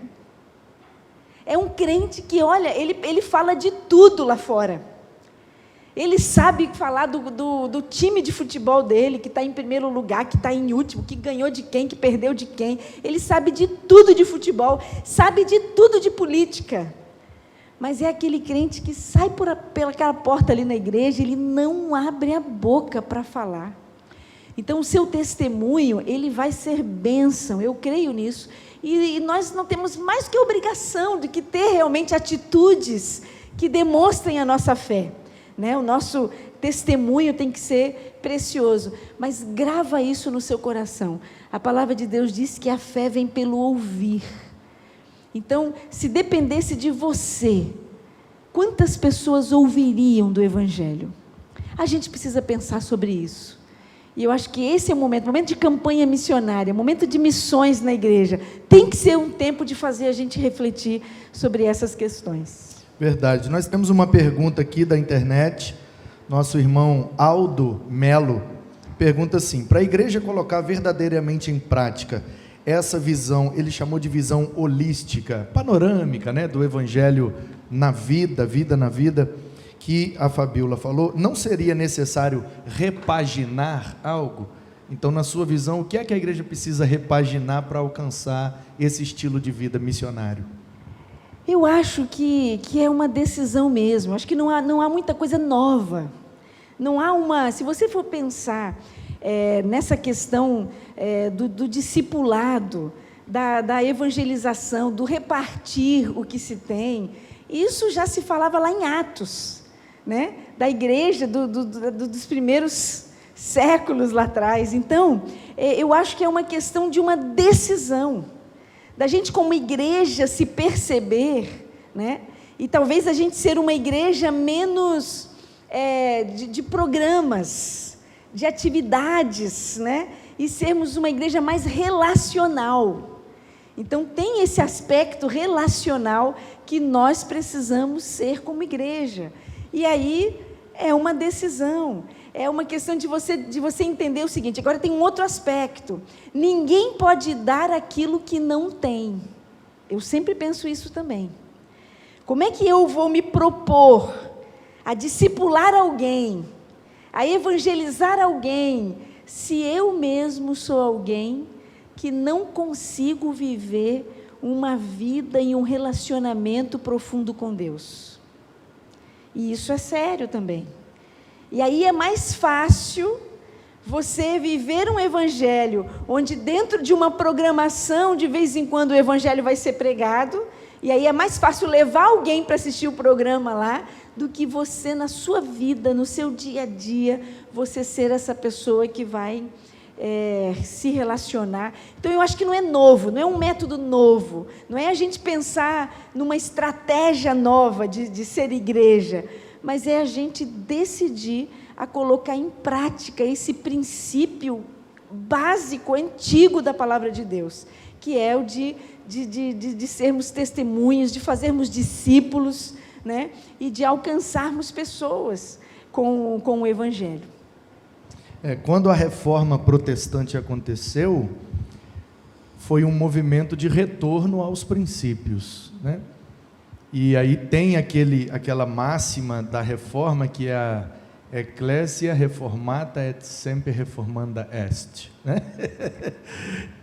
É um crente que, olha, ele fala de tudo lá fora. Ele sabe falar do time de futebol dele, que está em primeiro lugar, que está em último, que ganhou de quem, que perdeu de quem. Ele sabe de tudo de futebol, sabe de tudo de política. Mas é aquele crente que sai pelaquela porta ali na igreja, ele não abre a boca para falar. Então, o seu testemunho, ele vai ser bênção, eu creio nisso. E nós não temos mais que obrigação de que ter realmente atitudes que demonstrem a nossa fé. Né? O nosso testemunho tem que ser precioso, mas grava isso no seu coração. A palavra de Deus diz que a fé vem pelo ouvir. Então, se dependesse de você, quantas pessoas ouviriam do Evangelho? A gente precisa pensar sobre isso. E eu acho que esse é o momento de campanha missionária, momento de missões na igreja. Tem que ser um tempo de fazer a gente refletir sobre essas questões. Verdade. Nós temos uma pergunta aqui da internet. Nosso irmão Aldo Melo pergunta assim: para a igreja colocar verdadeiramente em prática essa visão, ele chamou de visão holística, panorâmica, né, do evangelho na vida, vida na vida, que a Fabiola falou, não seria necessário repaginar algo? Então, na sua visão, o que é que a igreja precisa repaginar para alcançar esse estilo de vida missionário? Eu acho que é uma decisão mesmo. Acho que não há muita coisa nova. Não há se você for pensar nessa questão do discipulado, da evangelização, do repartir o que se tem, isso já se falava lá em Atos, né? Da igreja, dos primeiros séculos lá atrás. Então, eu acho que é uma questão de uma decisão, da gente como igreja se perceber, né? E talvez a gente ser uma igreja menos de programas, de atividades, né? E sermos uma igreja mais relacional. Então tem esse aspecto relacional que nós precisamos ser como igreja. E aí é uma decisão. É uma questão de você entender o seguinte. Agora tem um outro aspecto. Ninguém pode dar aquilo que não tem. Eu sempre penso isso também. Como é que eu vou me propor a discipular alguém, a evangelizar alguém, se eu mesmo sou alguém que não consigo viver uma vida e um relacionamento profundo com Deus? E isso é sério também. E aí é mais fácil você viver um evangelho onde dentro de uma programação, de vez em quando o evangelho vai ser pregado, E aí é mais fácil levar alguém para assistir o programa lá, do que você, na sua vida, no seu dia a dia, você ser essa pessoa que vai se relacionar. Então, eu acho que não é novo, não é um método novo, não é a gente pensar numa estratégia nova de ser igreja, mas é a gente decidir a colocar em prática esse princípio básico, antigo da palavra de Deus, que é o de sermos testemunhas, de fazermos discípulos, né? E de alcançarmos pessoas com o Evangelho. Quando a reforma protestante aconteceu, foi um movimento de retorno aos princípios, né? E aí tem aquela máxima da reforma, que é a Ecclesia reformata et semper reformanda est, né?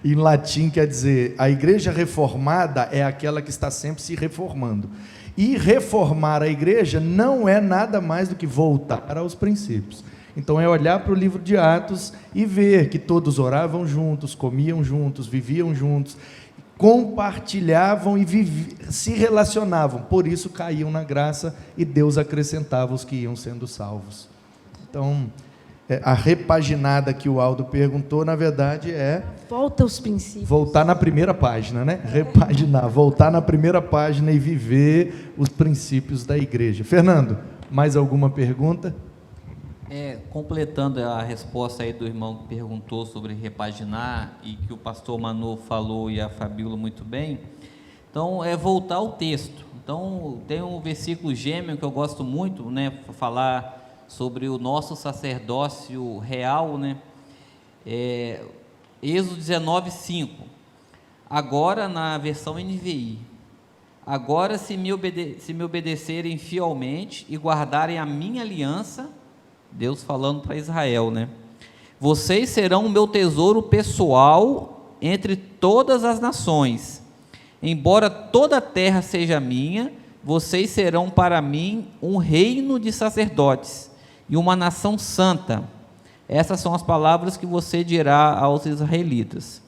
Em latim quer dizer, a igreja reformada é aquela que está sempre se reformando. E reformar a igreja não é nada mais do que voltar aos princípios. Então é olhar para o livro de Atos e ver que todos oravam juntos, comiam juntos, viviam juntos, compartilhavam e se relacionavam. Por isso caíam na graça e Deus acrescentava os que iam sendo salvos. Então, a repaginada que o Aldo perguntou, na verdade, volta aos princípios. Voltar na primeira página, né? Repaginar, voltar na primeira página e viver os princípios da igreja. Fernando, mais alguma pergunta? Completando a resposta aí do irmão que perguntou sobre repaginar, e que o pastor Manu falou e a Fabíola muito bem, então voltar ao texto. Então tem um versículo gêmeo que eu gosto muito, né, falar sobre o nosso sacerdócio real, né? Êxodo 19:5. Agora, na versão NVI, agora se me obedecerem fielmente e guardarem a minha aliança, Deus falando para Israel, né? Vocês serão o meu tesouro pessoal entre todas as nações. Embora toda a terra seja minha, vocês serão para mim um reino de sacerdotes e uma nação santa. Essas são as palavras que você dirá aos israelitas.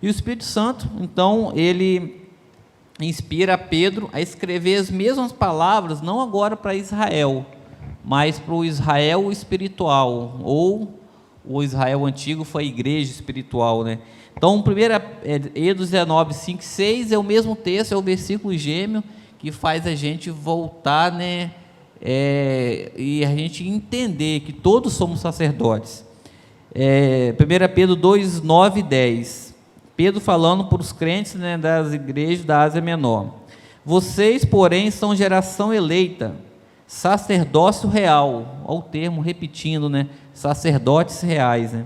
E o Espírito Santo, então, ele inspira Pedro a escrever as mesmas palavras, não agora para Israel, mas para o Israel espiritual, ou o Israel antigo foi a igreja espiritual, né? Então, Êxodo 19, 5, 6 é o mesmo texto, é o versículo gêmeo que faz a gente voltar, né? E a gente entender que todos somos sacerdotes. 1 Pedro 2, 9 e 10. Pedro falando para os crentes, né, das igrejas da Ásia Menor. Vocês, porém, são geração eleita, sacerdócio real, olha o termo repetindo, né? Sacerdotes reais, né?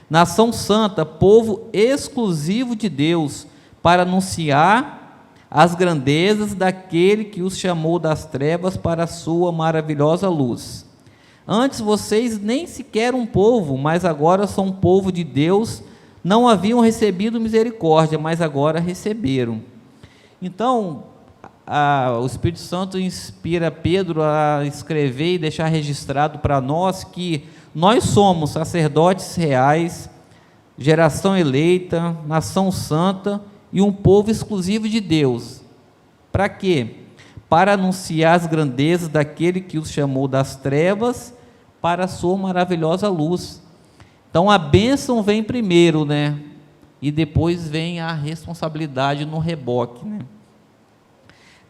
Nação santa, povo exclusivo de Deus, para anunciar as grandezas daquele que os chamou das trevas para a sua maravilhosa luz. Antes vocês nem sequer um povo, mas agora são povo de Deus, não haviam recebido misericórdia, mas agora receberam. Então, o Espírito Santo inspira Pedro a escrever e deixar registrado para nós que nós somos sacerdotes reais, geração eleita, nação santa e um povo exclusivo de Deus. Para quê? Para anunciar as grandezas daquele que os chamou das trevas para a sua maravilhosa luz. Então a bênção vem primeiro, né? E depois vem a responsabilidade no reboque, né?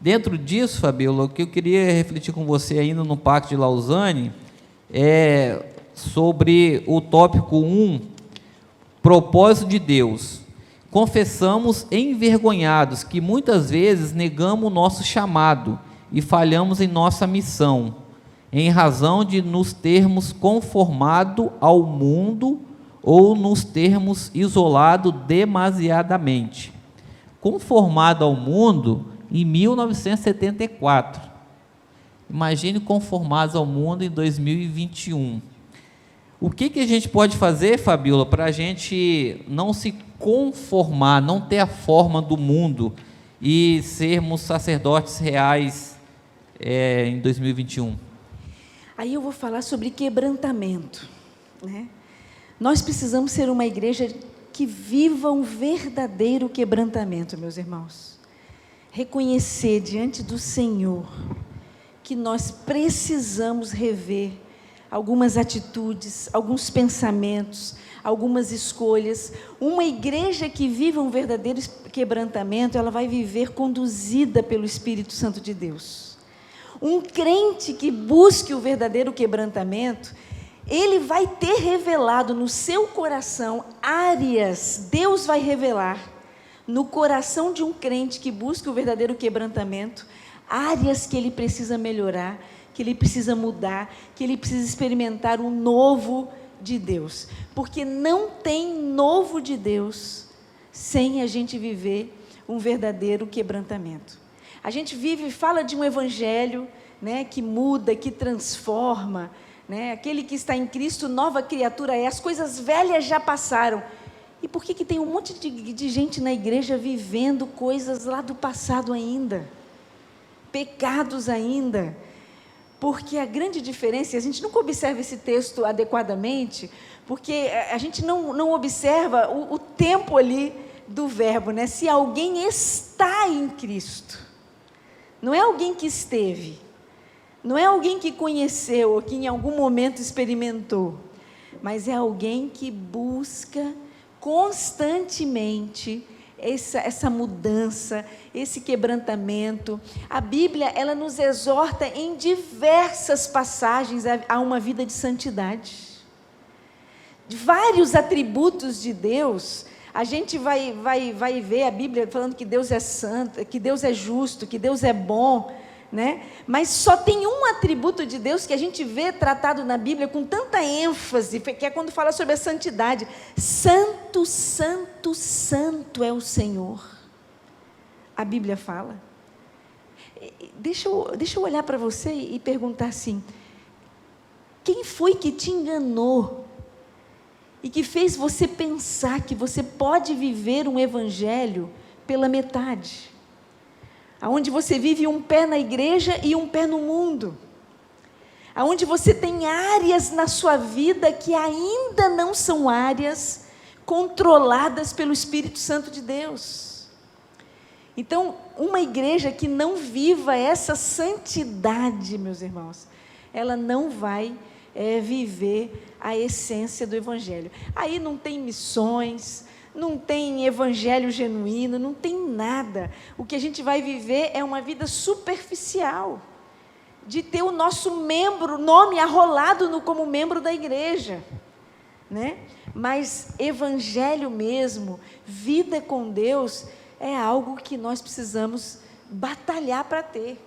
Dentro disso, Fabíola, o que eu queria refletir com você ainda no Pacto de Lausanne é sobre o tópico 1, propósito de Deus. Confessamos envergonhados que muitas vezes negamos o nosso chamado e falhamos em nossa missão, em razão de nos termos conformado ao mundo ou nos termos isolado demasiadamente. Conformado ao mundo em 1974. Imagine conformados ao mundo em 2021. O que a gente pode fazer, Fabíola, para a gente não se conformar, não ter a forma do mundo e sermos sacerdotes reais em 2021? Aí eu vou falar sobre quebrantamento, né? Nós precisamos ser uma igreja que viva um verdadeiro quebrantamento, meus irmãos. reconhecer diante do Senhor que nós precisamos rever algumas atitudes, alguns pensamentos, algumas escolhas. Uma igreja que viva um verdadeiro quebrantamento, ela vai viver conduzida pelo Espírito Santo de Deus. Um crente que busque o verdadeiro quebrantamento, ele vai ter revelado no seu coração áreas, Deus vai revelar no coração de um crente que busca o verdadeiro quebrantamento, áreas que ele precisa melhorar, que ele precisa mudar, que ele precisa experimentar o novo de Deus, porque não tem novo de Deus sem a gente viver um verdadeiro quebrantamento. A gente vive e fala de um evangelho, né, que muda, que transforma, né, aquele que está em Cristo, nova criatura é, as coisas velhas já passaram. E por que tem um monte de gente na igreja vivendo coisas lá do passado ainda? Pecados ainda? Porque a grande diferença, e a gente nunca observa esse texto adequadamente, porque a gente não observa o tempo ali do verbo, né? Se alguém está em Cristo, não é alguém que esteve, não é alguém que conheceu, ou que em algum momento experimentou, mas é alguém que busca constantemente essa mudança, esse quebrantamento. A Bíblia, ela nos exorta em diversas passagens a uma vida de santidade. Vários atributos de Deus, a gente vai ver a Bíblia falando que Deus é santo, que Deus é justo, que Deus é bom, né? Mas só tem um atributo de Deus que a gente vê tratado na Bíblia com tanta ênfase, que é quando fala sobre a santidade. Santo, santo, santo é o Senhor. A Bíblia fala. Deixa eu olhar para você e perguntar assim: quem foi que te enganou e que fez você pensar que você pode viver um evangelho pela metade? Aonde você vive um pé na igreja e um pé no mundo, aonde você tem áreas na sua vida que ainda não são áreas controladas pelo Espírito Santo de Deus. Então, uma igreja que não viva essa santidade, meus irmãos, ela não vai viver a essência do evangelho. Aí não tem missões, não tem evangelho genuíno, não tem nada. O que a gente vai viver é uma vida superficial, de ter o nosso nome arrolado como membro da igreja, né? Mas evangelho mesmo, vida com Deus, é algo que nós precisamos batalhar para ter.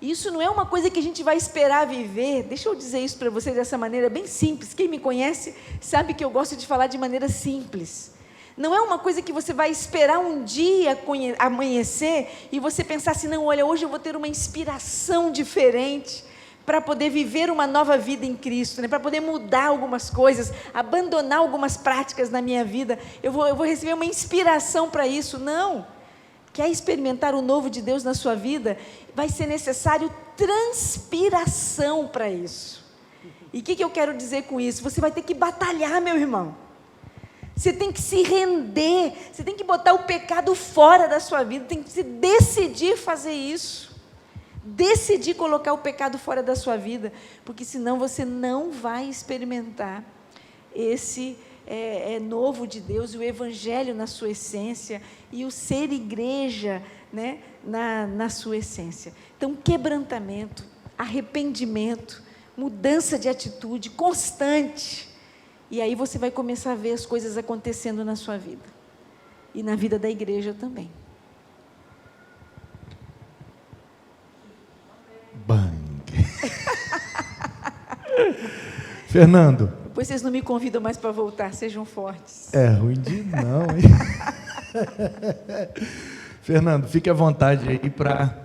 Isso não é uma coisa que a gente vai esperar viver. Deixa eu dizer isso para vocês dessa maneira bem simples. Quem me conhece sabe que eu gosto de falar de maneira simples. Não é uma coisa que você vai esperar um dia amanhecer e você pensar assim: não, olha, hoje eu vou ter uma inspiração diferente para poder viver uma nova vida em Cristo, né? Para poder mudar algumas coisas, abandonar algumas práticas na minha vida. Eu vou receber uma inspiração para isso. Não. Quer experimentar o novo de Deus na sua vida? Vai ser necessário transpiração para isso. E o que eu quero dizer com isso? Você vai ter que batalhar, meu irmão. Você tem que se render, você tem que botar o pecado fora da sua vida, tem que se decidir fazer isso, decidir colocar o pecado fora da sua vida, porque senão você não vai experimentar esse novo de Deus, o evangelho na sua essência, e o ser igreja, né, na sua essência. Então, quebrantamento, arrependimento, mudança de atitude constante. E aí você vai começar a ver as coisas acontecendo na sua vida. E na vida da igreja também. Bang. Fernando. Depois vocês não me convidam mais para voltar, sejam fortes. É ruim de não, hein? Fernando, fique à vontade aí para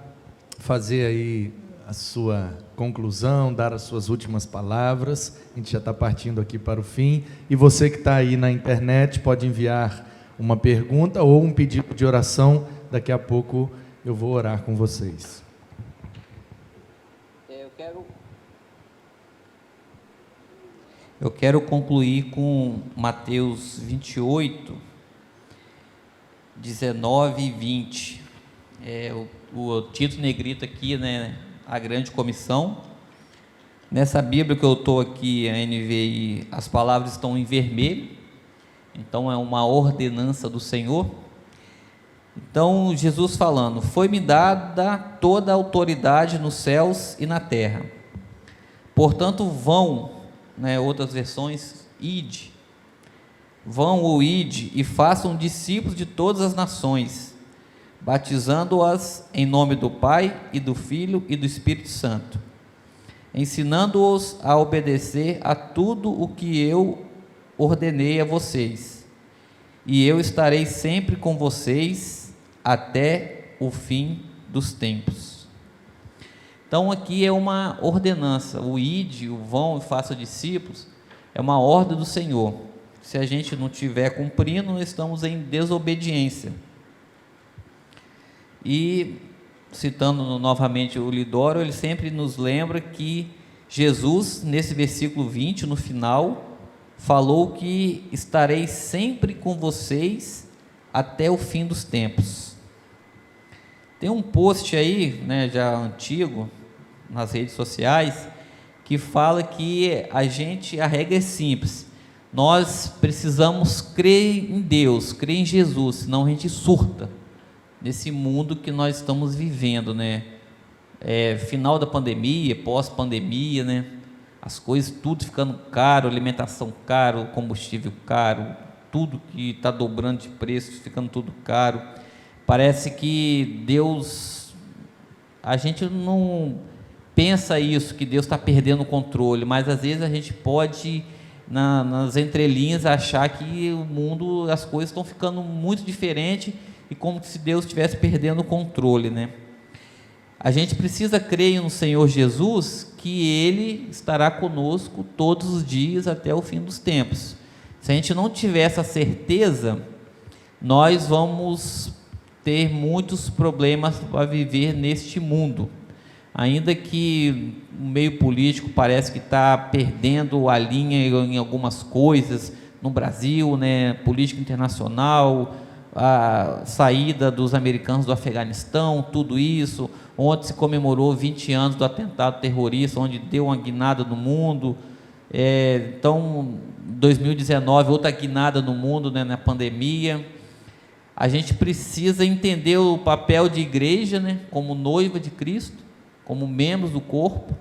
fazer aí a sua conclusão, dar as suas últimas palavras. A gente já está partindo aqui para o fim. E você que está aí na internet pode enviar uma pergunta ou um pedido de oração. Daqui a pouco eu vou orar com vocês. Eu quero concluir com Mateus 28, 19 e 20. o título negrito aqui, né, a grande comissão. Nessa Bíblia que eu estou aqui, a NVI, as palavras estão em vermelho, então é uma ordenança do Senhor. Então Jesus falando: foi-me dada toda a autoridade nos céus e na terra, portanto vão, né, outras versões, ide, vão ou ide e façam discípulos de todas as nações, batizando-as em nome do Pai e do Filho e do Espírito Santo, ensinando-os a obedecer a tudo o que eu ordenei a vocês, e eu estarei sempre com vocês até o fim dos tempos. Então aqui é uma ordenança, o ide, o vão e faça discípulos, é uma ordem do Senhor. Se a gente não estiver cumprindo, nós estamos em desobediência. E citando novamente o Lidório, ele sempre nos lembra que Jesus, nesse versículo 20, no final, falou que estarei sempre com vocês até o fim dos tempos. Tem um post aí, né, já antigo, nas redes sociais, que fala que a regra é simples: nós precisamos crer em Deus, crer em Jesus, senão a gente surta nesse mundo que nós estamos vivendo, né? Final da pandemia, pós-pandemia, né? As coisas tudo ficando caro, alimentação caro, combustível caro, tudo que está dobrando de preço, ficando tudo caro. Parece que Deus, a gente não pensa isso, que Deus está perdendo o controle, mas às vezes a gente pode, nas entrelinhas, achar que o mundo, as coisas estão ficando muito diferentes e como se Deus estivesse perdendo o controle, né? A gente precisa crer no Senhor Jesus, que Ele estará conosco todos os dias até o fim dos tempos. Se a gente não tiver essa certeza, nós vamos ter muitos problemas para viver neste mundo. Ainda que o meio político parece que está perdendo a linha em algumas coisas no Brasil, né? Política internacional, a saída dos americanos do Afeganistão, tudo isso. Ontem se comemorou 20 anos do atentado terrorista, onde deu uma guinada no mundo. Então, 2019, outra guinada no mundo, né, na pandemia. A gente precisa entender o papel de igreja, né, como noiva de Cristo, como membros do corpo,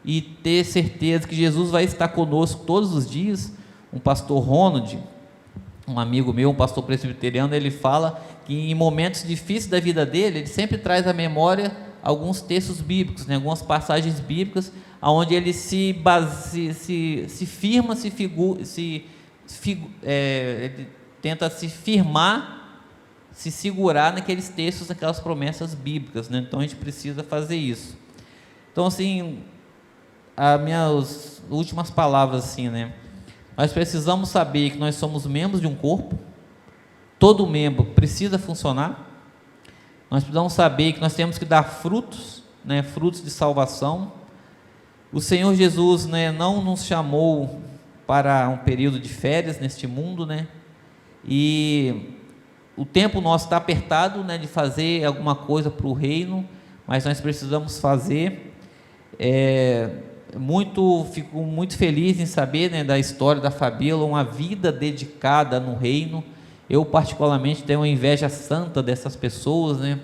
e ter certeza que Jesus vai estar conosco todos os dias. Um pastor Ronald, um amigo meu, um pastor presbiteriano, ele fala que em momentos difíceis da vida dele, ele sempre traz à memória alguns textos bíblicos, né, algumas passagens bíblicas, onde ele ele tenta se firmar, se segurar naqueles textos, naquelas promessas bíblicas, né? Então a gente precisa fazer isso. Então, assim, as minhas últimas palavras, assim, né? Nós precisamos saber que nós somos membros de um corpo, todo membro precisa funcionar. Nós precisamos saber que nós temos que dar frutos, né? Frutos de salvação. O Senhor Jesus, né, não nos chamou para um período de férias neste mundo, né? E o tempo nosso está apertado, né, de fazer alguma coisa para o reino, mas nós precisamos fazer. Fico muito feliz em saber, né, da história da Fabíola, uma vida dedicada no reino. Eu particularmente tenho uma inveja santa dessas pessoas, né,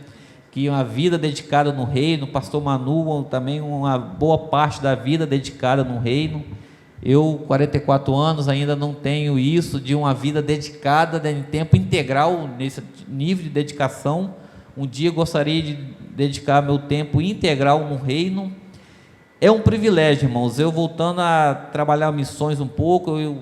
que uma vida dedicada no reino. O pastor Manu também, uma boa parte da vida dedicada no reino. Eu, 44 anos, ainda não tenho isso de uma vida dedicada, né, em tempo integral, nesse nível de dedicação. Um dia gostaria de dedicar meu tempo integral no reino. É um privilégio, irmãos. Eu, voltando a trabalhar missões um pouco, eu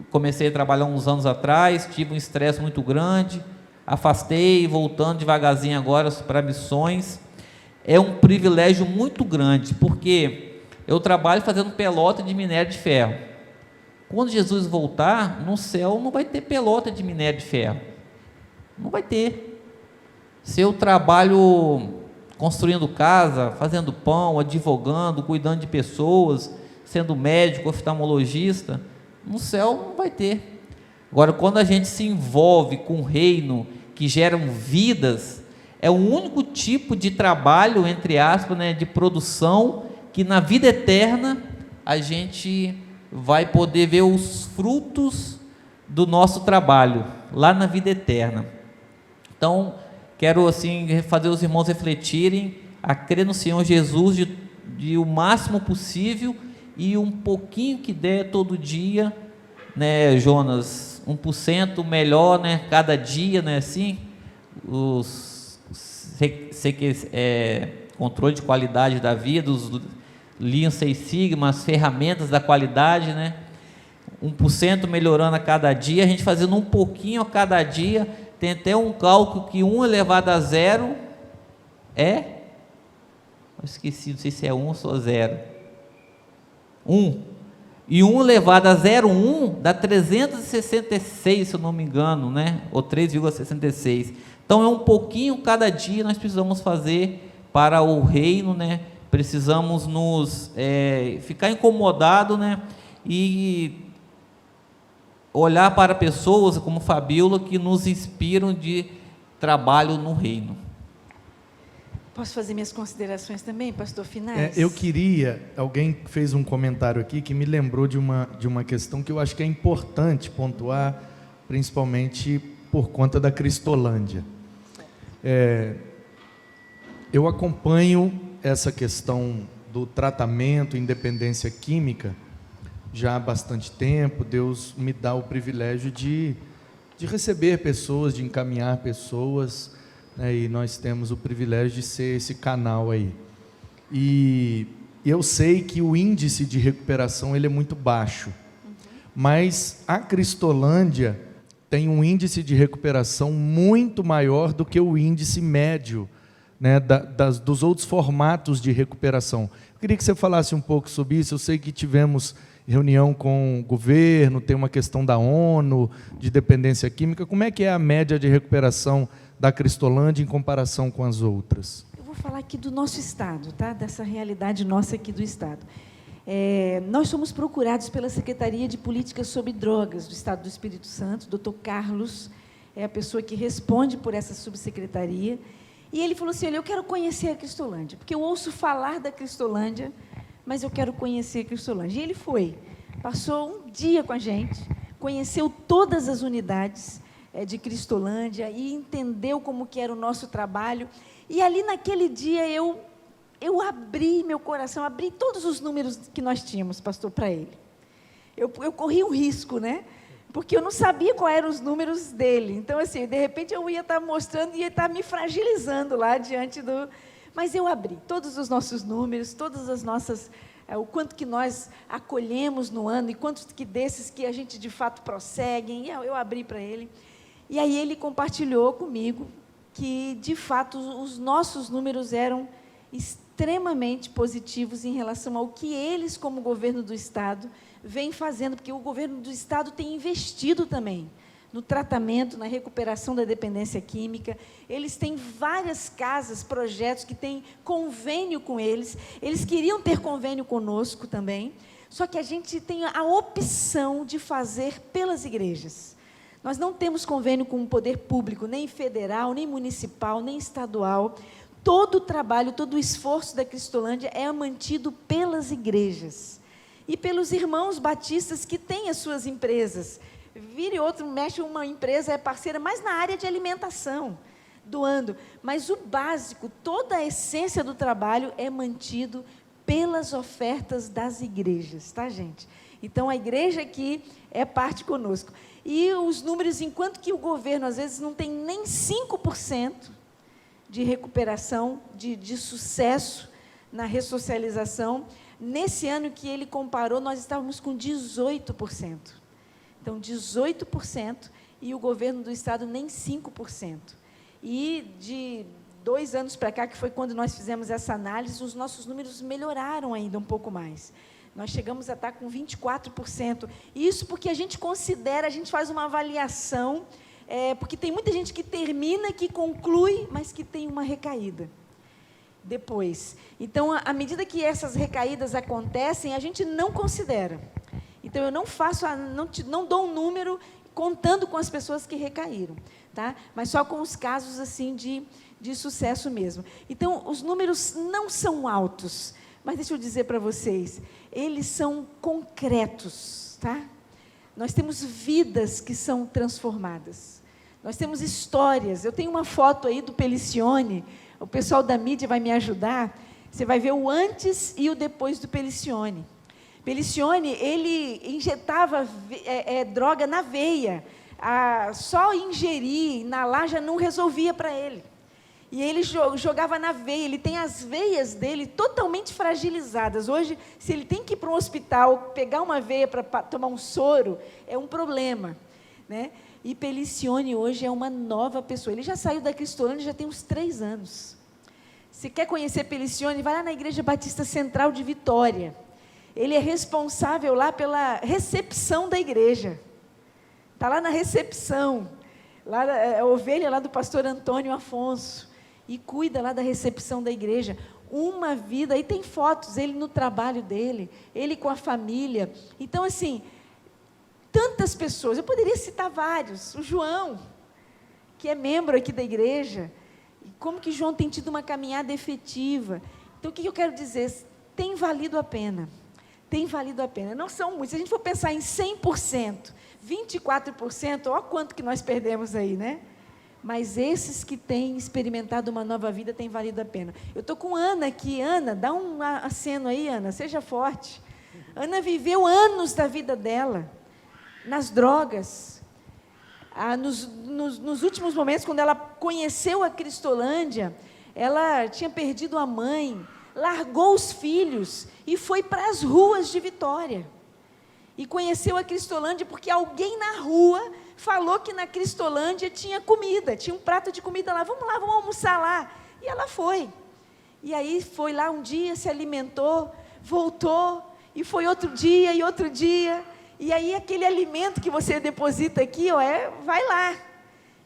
comecei a trabalhar uns anos atrás, tive um estresse muito grande, afastei, voltando devagarzinho agora para missões. É um privilégio muito grande, porque eu trabalho fazendo pelota de minério de ferro. Quando Jesus voltar, no céu não vai ter pelota de minério de ferro. Não vai ter. Se eu trabalho construindo casa, fazendo pão, advogando, cuidando de pessoas, sendo médico, oftalmologista, no céu não vai ter. Agora, quando a gente se envolve com um reino que geram vidas, é o único tipo de trabalho, entre aspas, né, de produção, que na vida eterna a gente vai poder ver os frutos do nosso trabalho, lá na vida eterna. Então, quero assim fazer os irmãos refletirem, a crer no Senhor Jesus de o máximo possível, e um pouquinho que der todo dia, né, Jonas, 1% melhor, né, cada dia, né, assim, controle de qualidade da vida, os Lean Six Sigma, as ferramentas da qualidade, né, 1% melhorando a cada dia, a gente fazendo um pouquinho a cada dia. Tem até um cálculo que 1 elevado a 0 eu esqueci, não sei se é 1 ou só 0. 1. E 1 elevado a 0,1 dá 366, se eu não me engano, né? Ou 3,66. Então é um pouquinho cada dia nós precisamos fazer para o reino, né? Precisamos ficar incomodado, né? E olhar para pessoas como Fabíola que nos inspiram de trabalho no reino. Posso fazer minhas considerações também, pastor, finais? Eu queria, alguém fez um comentário aqui que me lembrou de uma questão que eu acho que é importante pontuar, principalmente por conta da Cristolândia. Eu acompanho essa questão do tratamento, independência química, já há bastante tempo. Deus me dá o privilégio de receber pessoas, de encaminhar pessoas, né, e nós temos o privilégio de ser esse canal aí. E eu sei que o índice de recuperação ele é muito baixo, mas a Cristolândia tem um índice de recuperação muito maior do que o índice médio, né, dos outros formatos de recuperação. Eu queria que você falasse um pouco sobre isso. Eu sei que tivemos reunião com o governo, tem uma questão da ONU, de dependência química. Como é que é a média de recuperação da Cristolândia em comparação com as outras? Eu vou falar aqui do nosso estado, tá? Dessa realidade nossa aqui do estado. Nós somos procurados pela Secretaria de Políticas sobre Drogas do Estado do Espírito Santo. O Dr. Carlos é a pessoa que responde por essa subsecretaria. E ele falou assim: olha, eu quero conhecer a Cristolândia, porque eu ouço falar da Cristolândia, mas eu quero conhecer a Cristolândia. E ele foi, passou um dia com a gente, conheceu todas as unidades de Cristolândia e entendeu como que era o nosso trabalho. E ali naquele dia eu abri meu coração, abri todos os números que nós tínhamos, pastor, para ele. Eu corri um risco, né? Porque eu não sabia quais eram os números dele. Então, assim, de repente eu ia estar mostrando e ia estar me fragilizando lá diante do... Mas eu abri todos os nossos números, todas as nossas... o quanto que nós acolhemos no ano e quantos que desses que a gente, de fato, prosseguem. Eu abri para ele. E aí ele compartilhou comigo que, de fato, os nossos números eram extremamente positivos em relação ao que eles, como governo do Estado, vêm fazendo, porque o governo do Estado tem investido também no tratamento, na recuperação da dependência química. Eles têm várias casas, projetos que têm convênio com eles. Eles queriam ter convênio conosco também, só que a gente tem a opção de fazer pelas igrejas. Nós não temos convênio com o poder público, nem federal, nem municipal, nem estadual. Todo o trabalho, todo o esforço da Cristolândia é mantido pelas igrejas e pelos irmãos batistas que têm as suas empresas. Vira e outro, mexe uma empresa, é parceira, mas na área de alimentação, doando. Mas o básico, toda a essência do trabalho é mantido pelas ofertas das igrejas, tá, gente? Então, a igreja aqui é parte conosco. E os números, enquanto que o governo, às vezes, não tem nem 5% de recuperação, de sucesso na ressocialização, nesse ano que ele comparou, nós estávamos com 18%. Então, 18%, e o governo do Estado nem 5%. E de 2 anos para cá, que foi quando nós fizemos essa análise, os nossos números melhoraram ainda um pouco mais. Nós chegamos a estar com 24%. Isso porque a gente considera, a gente faz uma avaliação, porque tem muita gente que termina, que conclui, mas que tem uma recaída depois. Então, à medida que essas recaídas acontecem, a gente não considera. Então, eu não faço, não dou um número contando com as pessoas que recaíram. tá? Mas só com os casos assim de sucesso mesmo. Então, os números não são altos, mas deixa eu dizer para vocês, eles são concretos, tá? Nós temos vidas que são transformadas. Nós temos histórias. Eu tenho uma foto aí do Pelicione, o pessoal da mídia vai me ajudar. Você vai ver o antes e o depois do Pelicione. Pelicione, ele injetava droga na veia. Só ingerir, inalar já não resolvia para ele. E ele jogava na veia, ele tem as veias dele totalmente fragilizadas. Hoje, se ele tem que ir para um hospital, pegar uma veia para tomar um soro, é um problema, né? E Pelicione hoje é uma nova pessoa. Ele já saiu da Cristolândia, já tem uns 3 anos. Se quer conhecer Pelicione, vai lá na Igreja Batista Central de Vitória. Ele é responsável lá pela recepção da igreja. Está lá na recepção. Lá, a ovelha lá do pastor Antônio Afonso. E cuida lá da recepção da igreja. Uma vida, aí tem fotos, ele no trabalho dele, ele com a família. Então, assim, tantas pessoas, eu poderia citar vários. O João, que é membro aqui da igreja, e como que João tem tido uma caminhada efetiva. Então, o que eu quero dizer? Tem valido a pena. Tem valido a pena. Não são muitos. Se a gente for pensar em 100%, 24%, olha quanto que nós perdemos aí, né? Mas esses que têm experimentado uma nova vida têm valido a pena. Eu estou com Ana aqui. Ana, dá um aceno aí, Ana, seja forte. Ana viveu anos da vida dela nas drogas. Nos últimos momentos, quando ela conheceu a Cristolândia, ela tinha perdido a mãe, largou os filhos e foi para as ruas de Vitória. E conheceu a Cristolândia porque alguém na rua falou que na Cristolândia tinha comida, tinha um prato de comida lá, vamos almoçar lá. E ela foi. E aí foi lá um dia, se alimentou, voltou, e foi outro dia e outro dia. E aí aquele alimento que você deposita aqui, vai lá.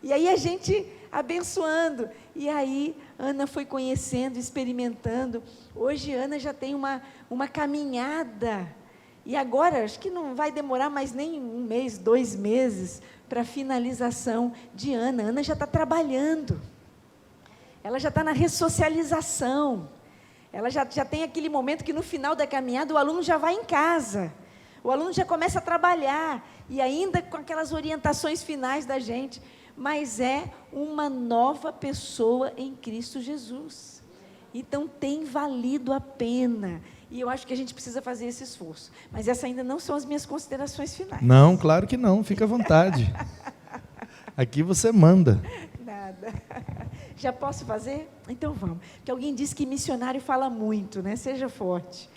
E aí a gente abençoando. E aí Ana foi conhecendo, experimentando. Hoje Ana já tem uma caminhada. E agora, acho que não vai demorar mais nem 1 mês, 2 meses, para a finalização de Ana. Ana já está trabalhando. Ela já está na ressocialização. Ela já tem aquele momento que no final da caminhada o aluno já vai em casa. O aluno já começa a trabalhar. E ainda com aquelas orientações finais da gente. Mas é uma nova pessoa em Cristo Jesus. Então tem valido a pena. E eu acho que a gente precisa fazer esse esforço. Mas essas ainda não são as minhas considerações finais. Não, claro que não, fica à vontade. Aqui você manda. Nada. Já posso fazer? Então vamos. Porque alguém disse que missionário fala muito, né? Seja forte.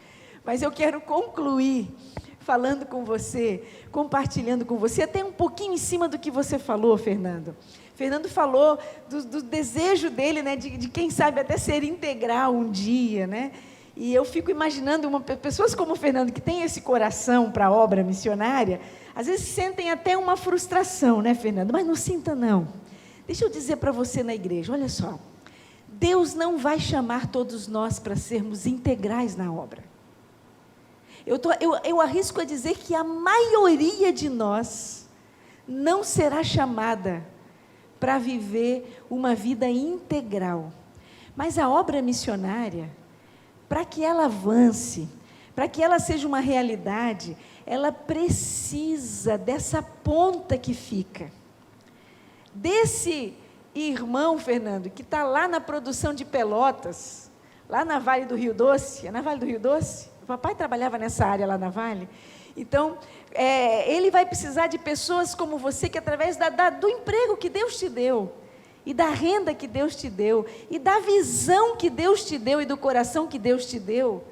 Mas eu quero concluir falando com você, compartilhando com você, até um pouquinho em cima do que você falou, Fernando. Fernando falou do desejo dele, né? De quem sabe até ser integral um dia, né? E eu fico imaginando pessoas como o Fernando, que tem esse coração para a obra missionária, às vezes sentem até uma frustração, né, Fernando? Mas não sinta, não. Deixa eu dizer para você na igreja, olha só, Deus não vai chamar todos nós para sermos integrais na obra. Eu arrisco a dizer que a maioria de nós não será chamada para viver uma vida integral. Mas a obra missionária, para que ela avance, para que ela seja uma realidade, ela precisa dessa ponta que fica. Desse irmão, Fernando, que está lá na produção de Pelotas, lá na Vale do Rio Doce. É na Vale do Rio Doce? O papai trabalhava nessa área lá na Vale. Então, ele vai precisar de pessoas como você, que através do emprego que Deus te deu, e da renda que Deus te deu, e da visão que Deus te deu, e do coração que Deus te deu,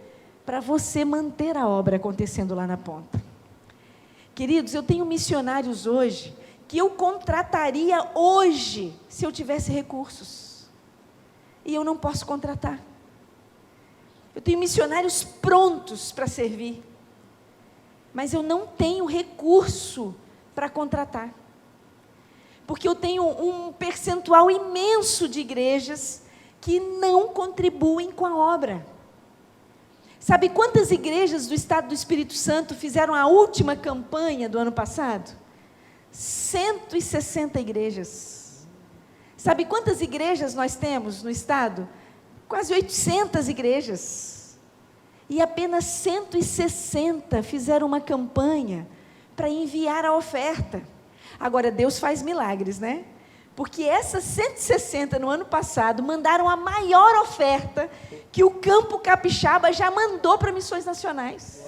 para você manter a obra acontecendo lá na ponta. Queridos, eu tenho missionários hoje, que eu contrataria hoje, se eu tivesse recursos, e eu não posso contratar. Eu tenho missionários prontos para servir, mas eu não tenho recurso para contratar. Porque eu tenho um percentual imenso de igrejas que não contribuem com a obra. Sabe quantas igrejas do Estado do Espírito Santo fizeram a última campanha do ano passado? 160 igrejas. Sabe quantas igrejas nós temos no estado? Quase 800 igrejas. E apenas 160 fizeram uma campanha para enviar a oferta. Agora, Deus faz milagres, né? Porque essas 160 no ano passado mandaram a maior oferta que o Campo Capixaba já mandou para missões nacionais.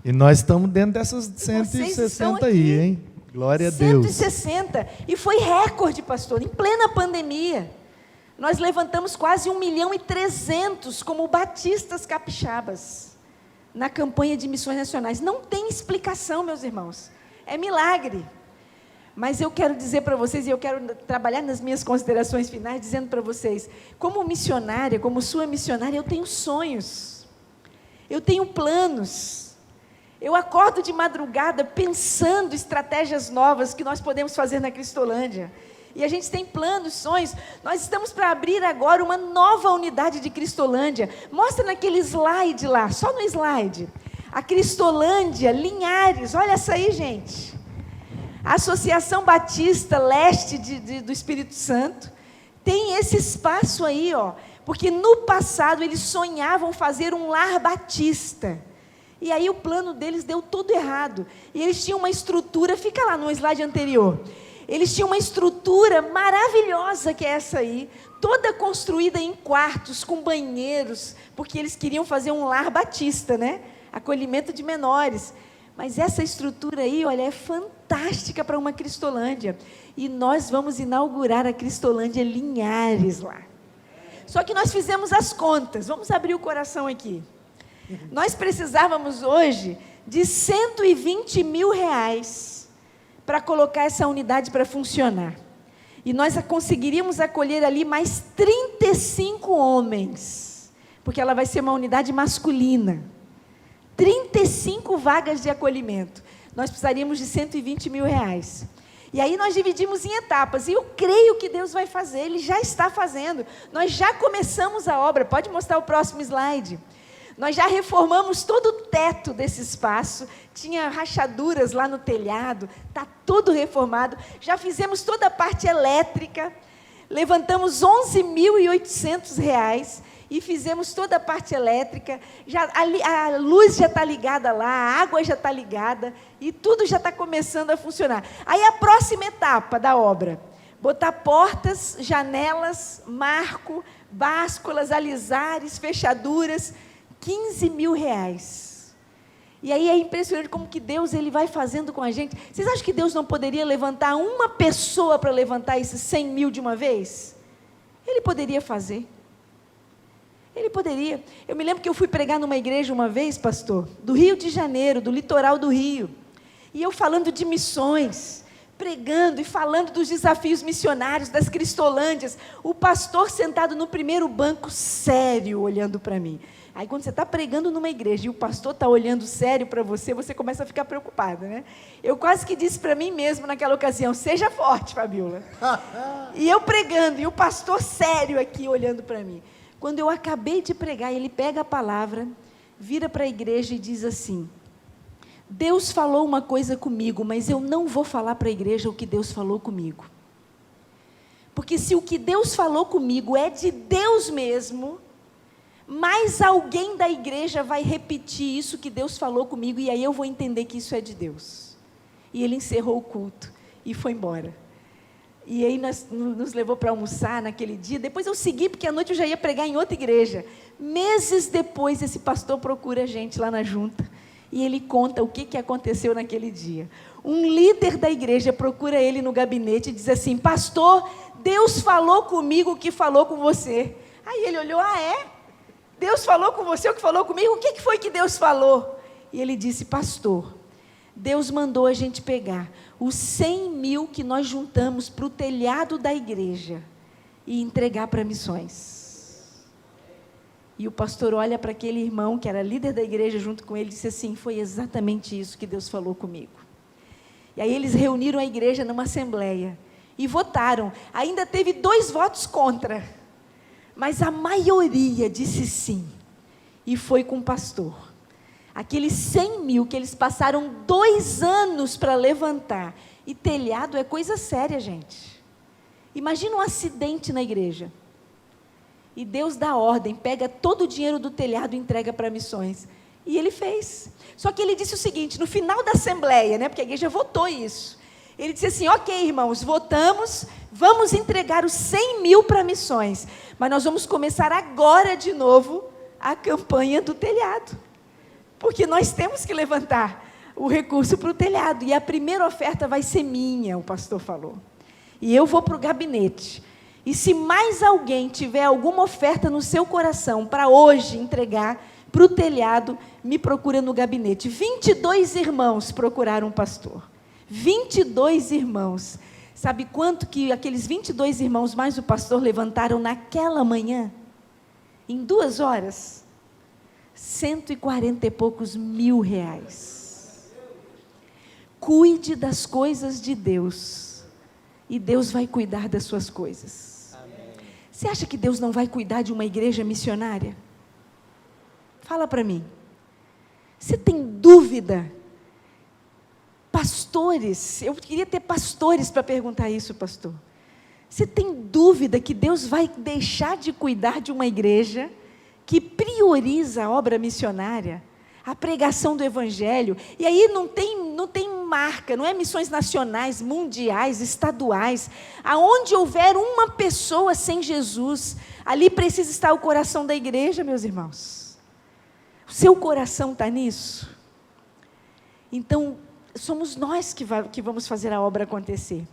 E nós estamos dentro dessas 160 aí, hein? Glória a Deus. 160. E foi recorde, pastor, em plena pandemia. Nós levantamos quase 1.300.000 como batistas capixabas na campanha de missões nacionais. Não tem explicação, meus irmãos. É milagre. Mas eu quero dizer para vocês, e eu quero trabalhar nas minhas considerações finais, dizendo para vocês, como missionária, como sua missionária, eu tenho sonhos. Eu tenho planos. Eu acordo de madrugada pensando estratégias novas que nós podemos fazer na Cristolândia. E a gente tem planos, sonhos. Nós estamos para abrir agora uma nova unidade de Cristolândia. Mostra naquele slide lá, só no slide. A Cristolândia, Linhares, olha essa aí, gente. A Associação Batista Leste do Espírito Santo tem esse espaço aí, ó, porque no passado eles sonhavam fazer um lar batista. E aí o plano deles deu tudo errado. E eles tinham uma estrutura, fica lá no slide anterior. Eles tinham uma estrutura maravilhosa que é essa aí, toda construída em quartos, com banheiros, porque eles queriam fazer um lar batista, né? Acolhimento de menores. Mas essa estrutura aí, olha, é fantástica para uma Cristolândia. E nós vamos inaugurar a Cristolândia Linhares lá. Só que nós fizemos as contas, vamos abrir o coração aqui. Nós precisávamos hoje de R$120 mil para colocar essa unidade para funcionar. E nós conseguiríamos acolher ali mais 35 homens, porque ela vai ser uma unidade masculina. 35 vagas de acolhimento. Nós precisaríamos de R$120 mil. E aí nós dividimos em etapas, e eu creio que Deus vai fazer, Ele já está fazendo. Nós já começamos a obra, pode mostrar o próximo slide. Nós já reformamos todo o teto desse espaço, tinha rachaduras lá no telhado, está tudo reformado, já fizemos toda a parte elétrica, levantamos R$11.800 e fizemos toda a parte elétrica, a luz já está ligada lá, a água já está ligada e tudo já está começando a funcionar. Aí a próxima etapa da obra, botar portas, janelas, marco, básculas, alisares, fechaduras, R$15 mil. E aí é impressionante como que Deus ele vai fazendo com a gente. Vocês acham que Deus não poderia levantar uma pessoa para levantar esses 100 mil de uma vez? Ele poderia fazer. Ele poderia. Eu me lembro que eu fui pregar numa igreja uma vez, pastor, do Rio de Janeiro, do litoral do Rio. E eu falando de missões, pregando e falando dos desafios missionários, das Cristolândias. O pastor sentado no primeiro banco, sério, olhando para mim. Aí quando você está pregando numa igreja e o pastor está olhando sério para você, você começa a ficar preocupada, né? Eu quase que disse para mim mesmo naquela ocasião, seja forte, Fabiola. E eu pregando, e o pastor sério aqui olhando para mim. Quando eu acabei de pregar, ele pega a palavra, vira para a igreja e diz assim, Deus falou uma coisa comigo, mas eu não vou falar para a igreja o que Deus falou comigo. Porque se o que Deus falou comigo é de Deus mesmo, mais alguém da igreja vai repetir isso que Deus falou comigo, e aí eu vou entender que isso é de Deus. E ele encerrou o culto e foi embora. E aí nos levou para almoçar naquele dia. Depois eu segui, porque à noite eu já ia pregar em outra igreja. Meses depois, esse pastor procura a gente lá na junta, e ele conta o que aconteceu naquele dia. Um líder da igreja procura ele no gabinete e diz assim, pastor, Deus falou comigo o que falou com você. Aí ele olhou, Deus falou com você o que falou comigo? O que foi que Deus falou? E ele disse, pastor, Deus mandou a gente pegar os 100 mil que nós juntamos para o telhado da igreja e entregar para missões. E o pastor olha para aquele irmão que era líder da igreja junto com ele e disse assim, foi exatamente isso que Deus falou comigo. E aí eles reuniram a igreja numa assembleia e votaram. Ainda teve 2 votos contra, mas a maioria disse sim, e foi com o pastor. Aqueles 100 mil que eles passaram 2 anos para levantar, e telhado é coisa séria, gente. Imagina um acidente na igreja. E Deus dá ordem, pega todo o dinheiro do telhado e entrega para missões. E ele fez. Só que ele disse o seguinte, no final da assembleia, né, porque a igreja votou isso. Ele disse assim, ok, irmãos, votamos, vamos entregar os 100 mil para missões. Mas nós vamos começar agora de novo a campanha do telhado. Porque nós temos que levantar o recurso para o telhado. E a primeira oferta vai ser minha, o pastor falou. E eu vou para o gabinete. E se mais alguém tiver alguma oferta no seu coração para hoje entregar para o telhado, me procura no gabinete. 22 irmãos procuraram um pastor. 22 irmãos. Sabe quanto que aqueles 22 irmãos mais o pastor levantaram naquela manhã? Em 2 horas? 140 e poucos mil reais. Cuide das coisas de Deus. E Deus vai cuidar das suas coisas. Você acha que Deus não vai cuidar de uma igreja missionária? Fala para mim. Você tem dúvida? Pastores, eu queria ter pastores para perguntar isso, pastor. Você tem dúvida que Deus vai deixar de cuidar de uma igreja que prioriza a obra missionária, a pregação do evangelho? E aí não tem marca, não é missões nacionais, mundiais, estaduais. Aonde houver uma pessoa sem Jesus, ali precisa estar o coração da igreja, meus irmãos. O seu coração está nisso? Então, somos nós que vamos fazer a obra acontecer.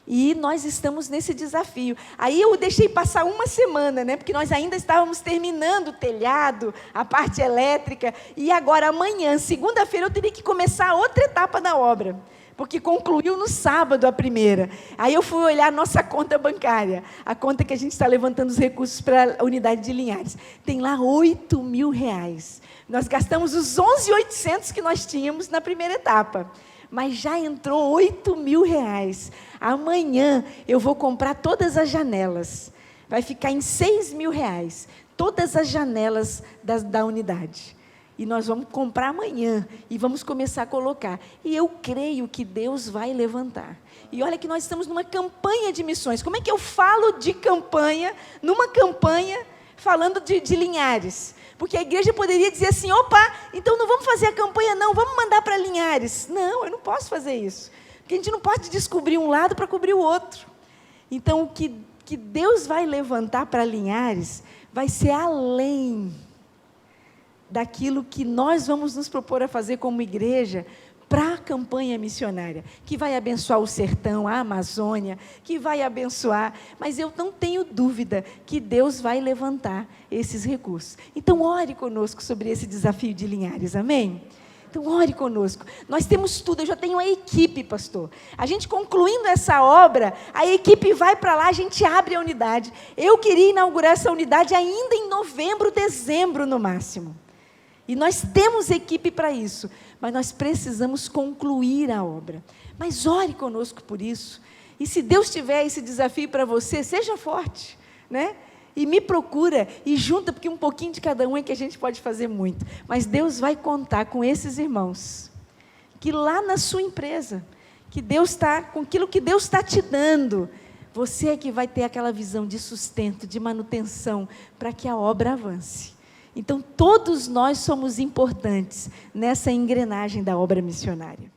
E nós estamos nesse desafio. Aí eu deixei passar uma semana, né? Porque nós ainda estávamos terminando o telhado, a parte elétrica. E agora, amanhã, segunda-feira, eu teria que começar outra etapa da obra. Porque concluiu no sábado a primeira. Aí eu fui olhar a nossa conta bancária. A conta que a gente está levantando os recursos para a unidade de Linhares. Tem lá 8 mil reais. Nós gastamos os 11.800 que nós tínhamos na primeira etapa. Mas já entrou 8 mil reais. Amanhã eu vou comprar todas as janelas. Vai ficar em 6 mil reais. Todas as janelas da unidade. E nós vamos comprar amanhã. E vamos começar a colocar. E eu creio que Deus vai levantar. E olha que nós estamos numa campanha de missões. Como é que eu falo de campanha, numa campanha, falando de Linhares? Porque a igreja poderia dizer assim, opa, então não vamos fazer a campanha não, vamos mandar para Linhares. Não, eu não posso fazer isso. Porque a gente não pode descobrir um lado para cobrir o outro. Então, o que Deus vai levantar para Linhares vai ser além daquilo que nós vamos nos propor a fazer como igreja para a campanha missionária, que vai abençoar o sertão, a Amazônia, que vai abençoar, mas eu não tenho dúvida que Deus vai levantar esses recursos. Então, ore conosco sobre esse desafio de Linhares, amém? Então, ore conosco. Nós temos tudo, eu já tenho a equipe, pastor. A gente concluindo essa obra, a equipe vai para lá, a gente abre a unidade. Eu queria inaugurar essa unidade ainda em novembro, dezembro no máximo. E nós temos equipe para isso, mas nós precisamos concluir a obra. Mas ore conosco por isso. E se Deus tiver esse desafio para você, seja forte, né? E me procura e junta, porque um pouquinho de cada um é que a gente pode fazer muito. Mas Deus vai contar com esses irmãos, que lá na sua empresa, que Deus está, com aquilo que Deus está te dando, você é que vai ter aquela visão de sustento, de manutenção, para que a obra avance. Então, todos nós somos importantes nessa engrenagem da obra missionária.